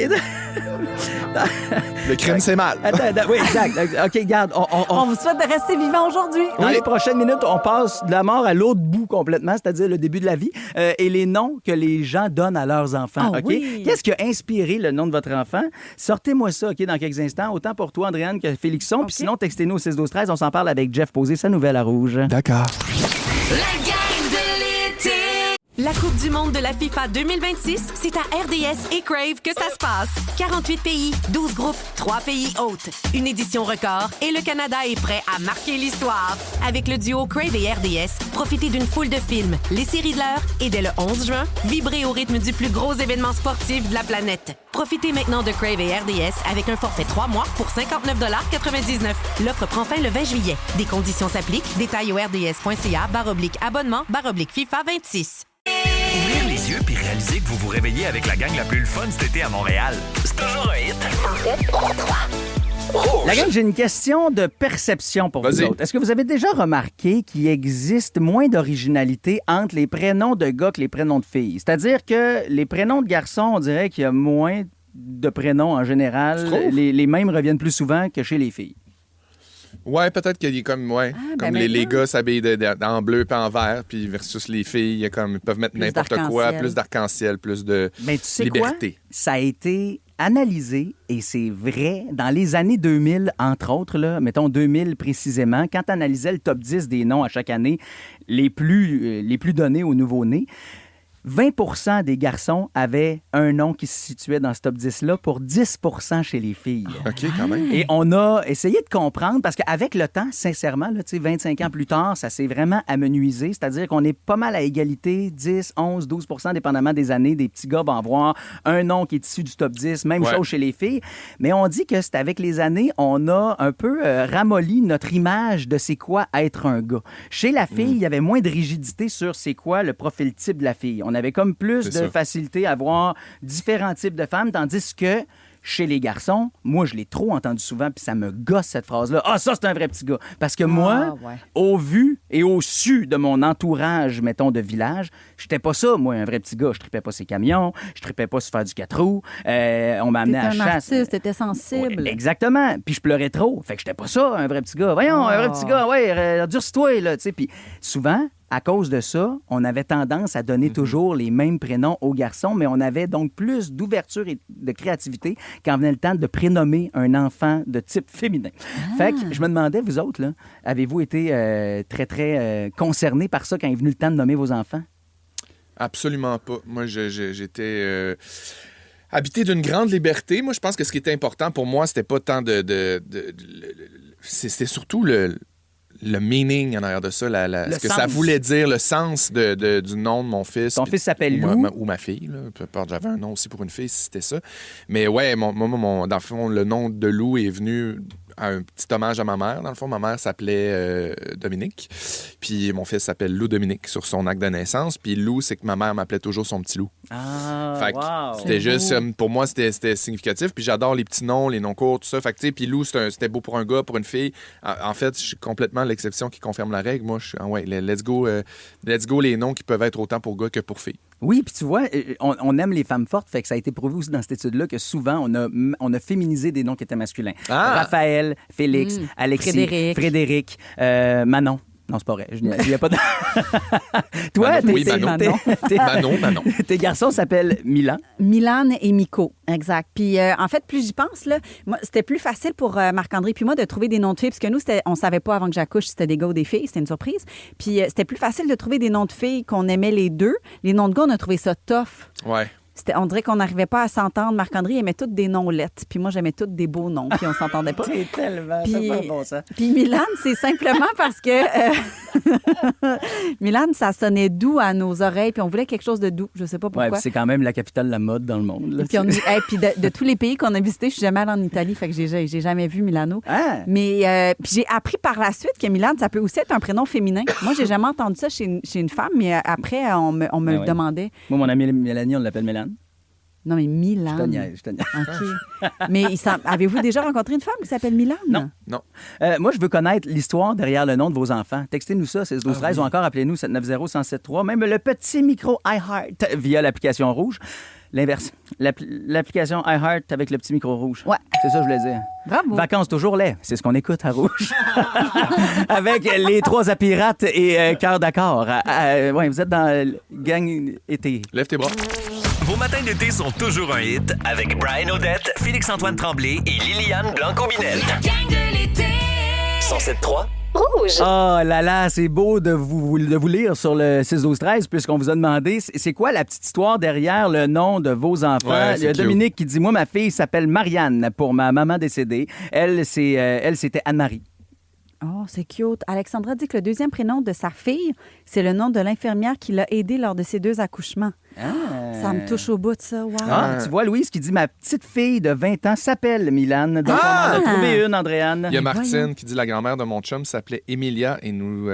le crime, c'est mal. Attends, oui, exact. OK, garde. On vous souhaite de rester vivant aujourd'hui. Dans les prochaines minutes, on passe de la mort à l'autre bout complètement, c'est-à-dire le début de la vie, et les noms que les gens donnent à leurs enfants. Ah OK? oui. Qu'est-ce qui a inspiré le nom de votre enfant? Sortez-moi ça, OK, dans quelques instants, autant pour toi, Andréane, que Félixon. Puis sinon, textez-nous au 6-12-13. On s'en parle avec Jeff Posé, sa nouvelle à rouge. D'accord. La gang de l'été. La Coupe du monde de la FIFA 2026, c'est à RDS et Crave que ça se passe. 48 pays, 12 groupes, 3 pays hôtes. Une édition record et le Canada est prêt à marquer l'histoire. Avec le duo Crave et RDS, profitez d'une foule de films, les séries de l'heure et dès le 11 juin, vibrez au rythme du plus gros événement sportif de la planète. Profitez maintenant de Crave et RDS avec un forfait 3 mois pour 59,99 $. L'offre prend fin le 20 juillet. Des conditions s'appliquent. Détails au rds.ca/abonnement FIFA 26. Ouvrir les yeux puis réaliser que vous vous réveillez avec la gang la plus le fun cet été à Montréal. C'est toujours un hit. La gang, j'ai une question de perception pour vous autres. Est-ce que vous avez déjà remarqué qu'il existe moins d'originalité entre les prénoms de gars que les prénoms de filles? C'est-à-dire que les prénoms de garçons, on dirait qu'il y a moins de prénoms en général. Les mêmes reviennent plus souvent que chez les filles. Ouais, peut-être qu'il y a comme, les gars s'habillent en bleu puis en vert, puis versus les filles, ils peuvent mettre n'importe quoi, plus d'arc-en-ciel, plus de tu sais liberté. Quoi? Ça a été analysé, et c'est vrai, dans les années 2000, entre autres, là, mettons 2000 précisément, quand on analysait le top 10 des noms à chaque année, les plus donnés aux nouveau-nés, 20% des garçons avaient un nom qui se situait dans ce top 10-là pour 10% chez les filles. OK, quand même. Et on a essayé de comprendre, parce qu'avec le temps, sincèrement, là, 25 ans plus tard, ça s'est vraiment amenuisé, c'est-à-dire qu'on est pas mal à égalité, 10, 11, 12%, dépendamment des années. Des petits gars vont avoir un nom qui est issu du top 10, même chose chez les filles. Mais on dit que c'est avec les années, on a un peu ramolli notre image de c'est quoi être un gars. Chez la fille, il y avait moins de rigidité sur c'est quoi le profil type de la fille. On avait comme plus de facilité à voir différents types de femmes, tandis que chez les garçons, moi, je l'ai trop entendu souvent, puis ça me gosse cette phrase-là. Ah, ça, c'est un vrai petit gars. Parce que moi, au vu et au su de mon entourage, mettons, de village, j'étais pas ça, moi, un vrai petit gars. Je tripais pas ses camions, je tripais pas sur faire du 4 roues. On m'a amené à la chasse. T'étais un artiste, t'étais sensible. Ouais, exactement. Puis je pleurais trop. Fait que j'étais pas ça, un vrai petit gars. Voyons, un vrai petit gars, dure-toi, là, tu sais. Puis souvent, à cause de ça, on avait tendance à donner toujours les mêmes prénoms aux garçons, mais on avait donc plus d'ouverture et de créativité quand venait le temps de prénommer un enfant de type féminin. Fait que je me demandais, vous autres, là, avez-vous été très, très concernés par ça quand est venu le temps de nommer vos enfants? Absolument pas. Moi, j'étais habité d'une grande liberté. Moi, je pense que ce qui était important pour moi, c'était pas tant c'était surtout le meaning en arrière de ça, ce que ça voulait dire, le sens du nom de mon fils. Ton fils s'appelle Lou? Ou ma fille. Là. Peu importe, j'avais un nom aussi pour une fille, si c'était ça. Mais ouais, dans le fond, le nom de Lou est venu un petit hommage à ma mère. Dans le fond, ma mère s'appelait Dominique. Puis mon fils s'appelle Lou Dominique sur son acte de naissance. Puis Lou, c'est que ma mère m'appelait toujours son petit loup. Ah, fait que wow. c'était juste, pour moi, c'était significatif. Puis j'adore les petits noms, les noms courts, tout ça. Fait que, tu sais, puis Lou, c'était beau pour un gars, pour une fille. En fait, je suis complètement l'exception qui confirme la règle. Moi, je suis, ouais, let's go les noms qui peuvent être autant pour gars que pour filles. Oui, puis tu vois, on aime les femmes fortes, fait que ça a été prouvé aussi dans cette étude-là que souvent, on a féminisé des noms qui étaient masculins. Raphaël, Félix, Alexis, Frédéric, Manon. Non, c'est pas vrai. Je n'y a pas de... Toi, Manon. Tes garçons s'appellent Milan. Milan et Miko, exact. Puis en fait, plus j'y pense, là, moi, c'était plus facile pour Marc-André puis moi de trouver des noms de filles, parce que nous, on savait pas avant que j'accouche si c'était des gars ou des filles, c'était une surprise. Puis c'était plus facile de trouver des noms de filles qu'on aimait les deux. Les noms de gars, on a trouvé ça tough. Ouais. On dirait qu'on n'arrivait pas à s'entendre. Marc-André aimait tous des noms lettres, puis moi, j'aimais tous des beaux noms, puis on s'entendait pas. C'est tellement bon, ça. Puis Milan, c'est simplement parce que Milan, ça sonnait doux à nos oreilles, puis on voulait quelque chose de doux. Je sais pas pourquoi. Ouais, c'est quand même la capitale de la mode dans le monde. Là. Puis de tous les pays qu'on a visités, je suis jamais allée en Italie, fait que j'ai jamais vu Milano. Ah. Mais puis j'ai appris par la suite que Milan, ça peut aussi être un prénom féminin. Moi, j'ai jamais entendu ça chez une femme, mais après, on me le demandait. Moi, mon amie Mélanie, on l'appelle Mélane. Non, mais Milan. Je te niaise. OK. Mais avez-vous déjà rencontré une femme qui s'appelle Milan? Non. Moi, je veux connaître l'histoire derrière le nom de vos enfants. Textez-nous ça, c'est 12-13, ou encore appelez-nous 790-1073. Même le petit micro iHeart via l'application rouge. L'inverse. L'application iHeart avec le petit micro rouge. Ouais. C'est ça que je voulais dire. Bravo. Vacances toujours lait. C'est ce qu'on écoute à Rouge. Avec les trois apirates et Cœur d'accord. Ouais, vous êtes dans gang été. Lève tes bras. Vos matins d'été sont toujours un hit avec Brian Odette, Félix-Antoine Tremblay et Liliane Blanco-Binel. La gang de l'été. 107.3 Rouge. Oh là là, c'est beau de vous lire sur le 6-12-13 puisqu'on vous a demandé c'est quoi la petite histoire derrière le nom de vos enfants. Ouais, Il y a cute. Dominique qui dit, moi, ma fille s'appelle Marianne pour ma maman décédée. Elle, c'était Anne-Marie. Oh, c'est cute. Alexandra dit que le deuxième prénom de sa fille, c'est le nom de l'infirmière qui l'a aidée lors de ses 2 accouchements. Ça me touche au bout de ça. Wow. Tu vois, Louise qui dit, ma petite fille de 20 ans s'appelle Milan. Donc, on en a trouvé une, Andréane. Il y a Martine qui dit la grand-mère de mon chum s'appelait Emilia et nous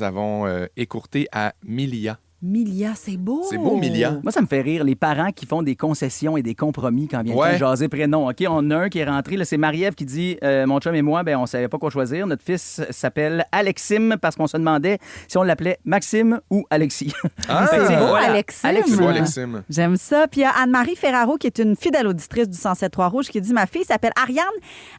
avons écourté à Milia. Milia, c'est beau. C'est beau, Milia. Moi, ça me fait rire, les parents qui font des concessions et des compromis quand vient Ouais. de jaser prénom. OK, on a un qui est rentré, là, c'est Marie-Ève qui dit mon chum et moi, on savait pas quoi choisir. Notre fils s'appelle Alexime parce qu'on se demandait si on l'appelait Maxime ou Alexis. Ah, C'est beau, Voilà. Alexime. C'est beau, Alexime. J'aime ça. Puis il y a Anne-Marie Ferraro, qui est une fidèle auditrice du 107.3 Rouge, qui dit ma fille s'appelle Ariane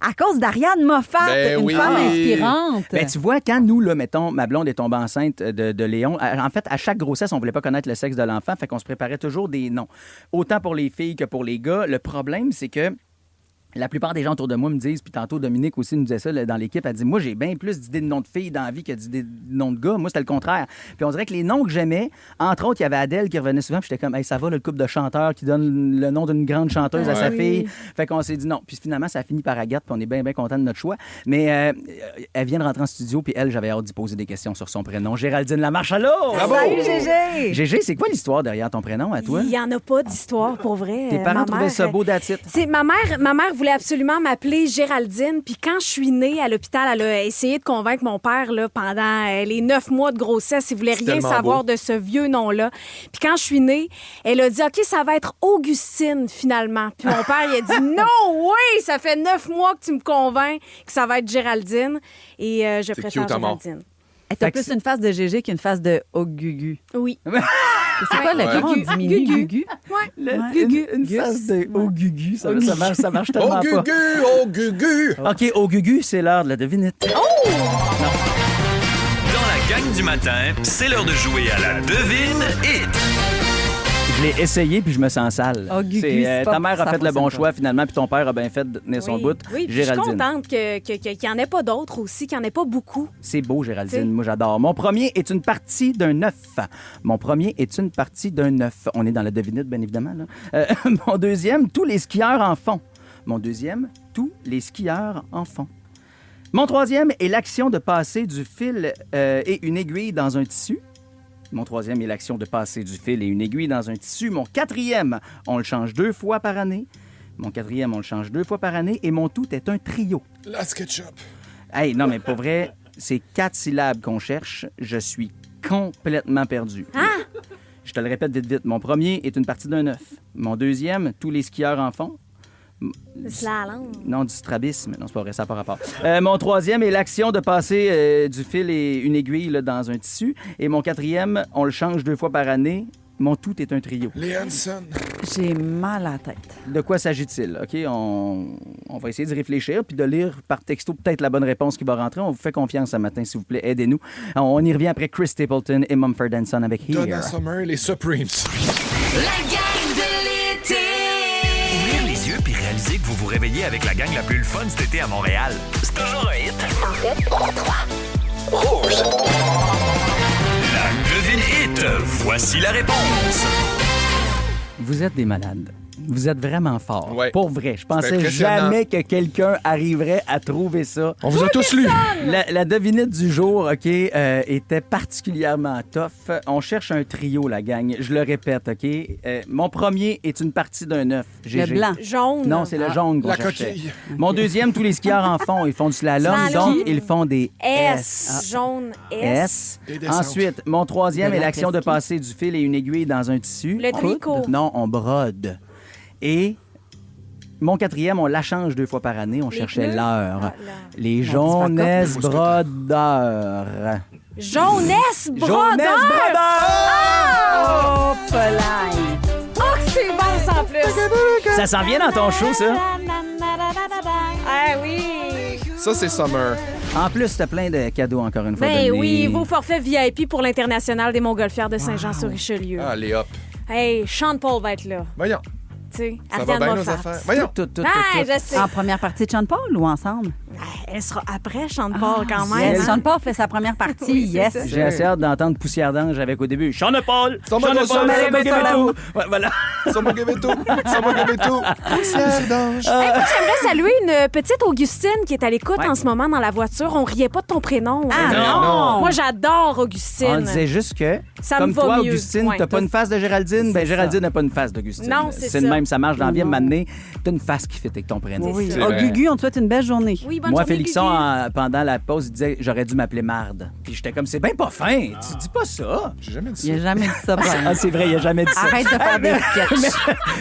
à cause d'Ariane Moffat, Ben une oui. femme inspirante. Ben, tu vois, quand nous, là, mettons, ma blonde est tombée enceinte de Léon, en fait, à chaque grossesse, on voulait pas connaître le sexe de l'enfant, fait qu'on se préparait toujours des noms. Autant pour les filles que pour les gars. Le problème, c'est que la plupart des gens autour de moi me disent, puis tantôt Dominique aussi nous disait ça là, dans l'équipe, elle dit, moi j'ai bien plus d'idées de noms de filles dans la vie que d'idées de noms de gars. Moi, c'était le contraire. Puis on dirait que les noms que j'aimais, entre autres, il y avait Adèle qui revenait souvent, puis j'étais comme, hey, ça va, le couple de chanteurs qui donne le nom d'une grande chanteuse à sa fille. Fait qu'on s'est dit non. Puis finalement, ça a fini par Agathe, puis on est bien, bien content de notre choix. Mais elle vient de rentrer en studio, puis elle, j'avais hâte d'y poser des questions sur son prénom. Géraldine Lamarche, allô! Bravo! Salut, Gégé! Gégé, c'est quoi l'histoire derrière ton prénom à toi? Il n'y en a pas d'histoire, pour vrai. Tes parents Ma trouvaient mère, ça beau d'attitude. C'est ma mère voulait absolument m'appeler Géraldine. Puis quand je suis née à l'hôpital, elle a essayé de convaincre mon père là, pendant les 9 mois de grossesse. Il voulait rien tellement savoir beau. de ce vieux nom-là. Puis quand je suis née, elle a dit OK, ça va être Augustine finalement. Puis mon père, il a dit non, oui, ça fait 9 mois que tu me convaincs que ça va être Géraldine. Et je préfère cute à mort. Géraldine. T'as plus une face de Gégé qu'une face de Ogugu. Oui. C'est quoi le comment on diminue Gugu? Gugu. Une face de au Gugu, ça marche tellement Oh, pas. Gugu! Oh, Gugu! OK, au Gugu, c'est l'heure de la devinette. Dans la gang du matin, c'est l'heure de jouer à la devine hit. Je l'ai essayé puis je me sens sale. Oh, Gugu, c'est pas- ta mère a ça fait le bon fonctionne choix finalement, puis ton père a bien fait de tenir son bout. Oui, puis je suis Géraldine. contente qu'il n'y en ait pas d'autres aussi, qu'il n'y en ait pas beaucoup. C'est beau, Géraldine. T'sais. Moi, j'adore. Mon premier est une partie d'un œuf. Mon premier est une partie d'un œuf. On est dans la devinette, bien évidemment. Là. Mon deuxième, tous les skieurs en font. Mon deuxième, tous les skieurs en font. Mon troisième est l'action de passer du fil et une aiguille dans un tissu. Mon troisième est l'action de passer du fil et une aiguille dans un tissu. Mon quatrième, on le change 2 fois par année. Mon quatrième, on le change 2 fois par année. Et mon tout est un trio. La SketchUp. Hey, non, mais pour vrai, c'est 4 syllabes qu'on cherche. Je suis complètement perdu. Je te le répète vite. Mon premier est une partie d'un œuf. Mon deuxième, tous les skieurs en font. Le slalom. Non, du strabisme. Non, c'est pas vrai, ça n'a pas rapport. Mon troisième est l'action de passer du fil et une aiguille là, dans un tissu. Et mon quatrième, on le change 2 fois par année. Mon tout est un trio. Les Hanson. J'ai mal à la tête. De quoi s'agit-il? OK, on va essayer de réfléchir puis de lire par texto peut-être la bonne réponse qui va rentrer. On vous fait confiance ce matin, s'il vous plaît. Aidez-nous. On y revient après Chris Stapleton et Mumford & Son avec Here. Donna Summer et les Supremes. La gang de l'été. Ouvrir les yeux puis réaliser que vous vous réveillez avec la gang la plus fun cet été à Montréal. C'est toujours un hit. En fait, 3. Rouge. La devine hit. Voici la réponse. Vous êtes des malades. Vous êtes vraiment forts. Ouais. Pour vrai. Je pensais impressionnant. jamais que quelqu'un arriverait à trouver ça. On vous a tous lu. La devinette du jour, OK, était particulièrement tough. On cherche un trio, la gang. Je le répète, OK? Mon premier est une partie d'un œuf. Le blanc. Jaune. Non, c'est le jaune qu'on La cherchait. coquille. Mon deuxième, tous les skieurs en font. Ils font du slalom, Slalom. donc ils font des S. Jaune S. S. Des descentes. Ensuite, mon troisième De est la l'action de pesquille. passer du fil et une aiguille dans un tissu. Le tricot. Non, on brode. Et mon quatrième, on la change 2 fois par année. On cherchait pneus? l'heure. Les On jaunesses dit pas brodeurs. Jaunesse brodeur. Jaunesse brodeur! Oh, pelaille. Oh, que c'est bon, ça, en plus. Ça s'en vient dans ton show, ça? Ah oui. Ça, c'est Summer. En plus, t'as plein de cadeaux, encore une fois. Ben donnés. oui, vos forfaits VIP pour l'International des Montgolfières de Saint-Jean-sur-Richelieu. Allez, hop. Hey, Sean Paul va être là. Voyons. Tu sais, Ça va Ariane bien, nos Moffat. affaires. Voyons. Tout. Ah, je sais. En première partie de Sean Paul ou ensemble? Elle sera après Sean Paul quand même. Yes. hein? Sean Paul fait sa première partie, Oui, c'est yes. ça. J'ai assez hâte d'entendre Poussière d'ange avec au début. Sean Paul! Son Sean mot Paul! Gebeto. Ouais, voilà. Summer Gebeto. Summer Gebeto. Poussière d'ange. Hey, moi, j'aimerais saluer une petite Augustine qui est à l'écoute Ouais. en ce moment dans la voiture. On riait pas de ton prénom. Ah, non. Moi, j'adore Augustine. On disait juste que, Ça me comme va toi, mieux. Augustine, Ouais. t'as pas une face de Géraldine, ben C'est Géraldine n'a pas une face d'Augustine. Non, c'est le ça. même, ça marche dans la vie, m'amener. T'as une face qui fait avec ton prénom. Oui. C'est Oh, vrai. Gugu, on te souhaite une belle journée. Oui, bonne Moi, journée, Félixon, Gugu. pendant la pause, il disait j'aurais dû m'appeler Marde. Puis j'étais comme, c'est bien pas fin. Tu dis pas ça. J'ai jamais dit Il ça. n'a jamais dit ça, Brian. Ah, c'est vrai, il a jamais dit ça. Arrête de faire des sketchs.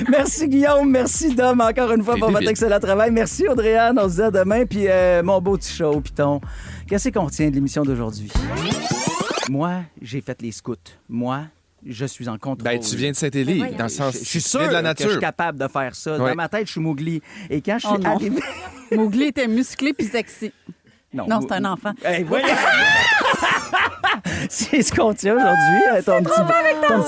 Merci, Guillaume. Merci, Dom, encore une fois, T'es pour votre débile. excellent travail. Merci, Audrey-Anne. On se dit à demain. Puis, mon beau petit show, Python. Qu'est-ce qu'on retient de l'émission d'aujourd'hui? Moi, j'ai fait les scouts. Moi, je suis en contrôle. Ben, tu viens de Saint-Élie, dans le sens. Je suis tu sûr viens de la que je nature. suis capable de faire ça. Ouais. Dans ma tête, je suis Mowgli. Et quand je Oh suis non. arrivé... Mowgli était musclé puis sexy. Non, c'est un enfant. Hey, voyons. C'est ce qu'on tient aujourd'hui, ton petit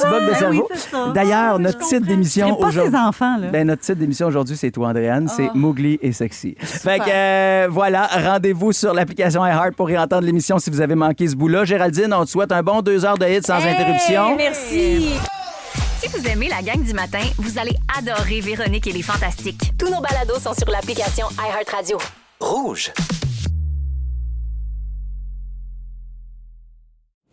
bug de Ben cerveau. oui, c'est ça. D'ailleurs, notre titre d'émission Pas aujourd'hui... ses enfants, là. Ben, notre titre d'émission aujourd'hui, c'est toi, Andréane. C'est Oh. Mowgli et sexy. Fait que, voilà, rendez-vous sur l'application iHeart pour y entendre l'émission si vous avez manqué ce bout-là. Géraldine, on te souhaite un bon 2 heures de hit sans interruption. Merci. Si vous aimez la gang du matin, vous allez adorer Véronique et les Fantastiques. Tous nos balados sont sur l'application iHeartRadio. Rouge.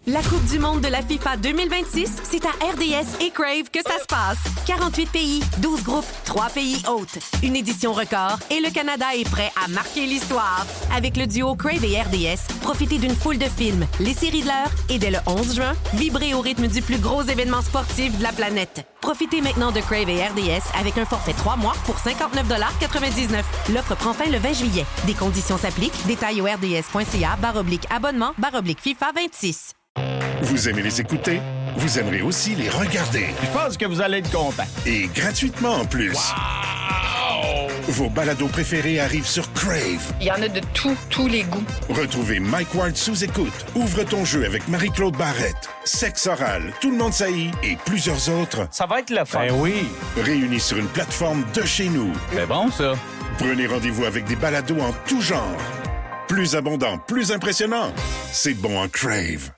La Coupe du monde de la FIFA 2026, c'est à RDS et Crave que ça se passe. 48 pays, 12 groupes, 3 pays hôtes. Une édition record et le Canada est prêt à marquer l'histoire. Avec le duo Crave et RDS, profitez d'une foule de films, les séries de l'heure et dès le 11 juin, vibrez au rythme du plus gros événement sportif de la planète. Profitez maintenant de Crave et RDS avec un forfait 3 mois pour 59,99 $. L'offre prend fin le 20 juillet. Des conditions s'appliquent. Détails au rds.ca/abonnement FIFA 26. Vous aimez les écouter? Vous aimerez aussi les regarder. Je pense que vous allez être content. Et gratuitement en plus. Vos balados préférés arrivent sur Crave. Il y en a de tous les goûts. Retrouvez Mike Ward sous écoute. Ouvre ton jeu avec Marie-Claude Barrette. Sexe oral, tout le monde saillit et plusieurs autres. Ça va être le fun. Ben oui. Réunis sur une plateforme de chez nous. C'est bon, ça. Prenez rendez-vous avec des balados en tout genre. Plus abondant, plus impressionnant. C'est bon en Crave.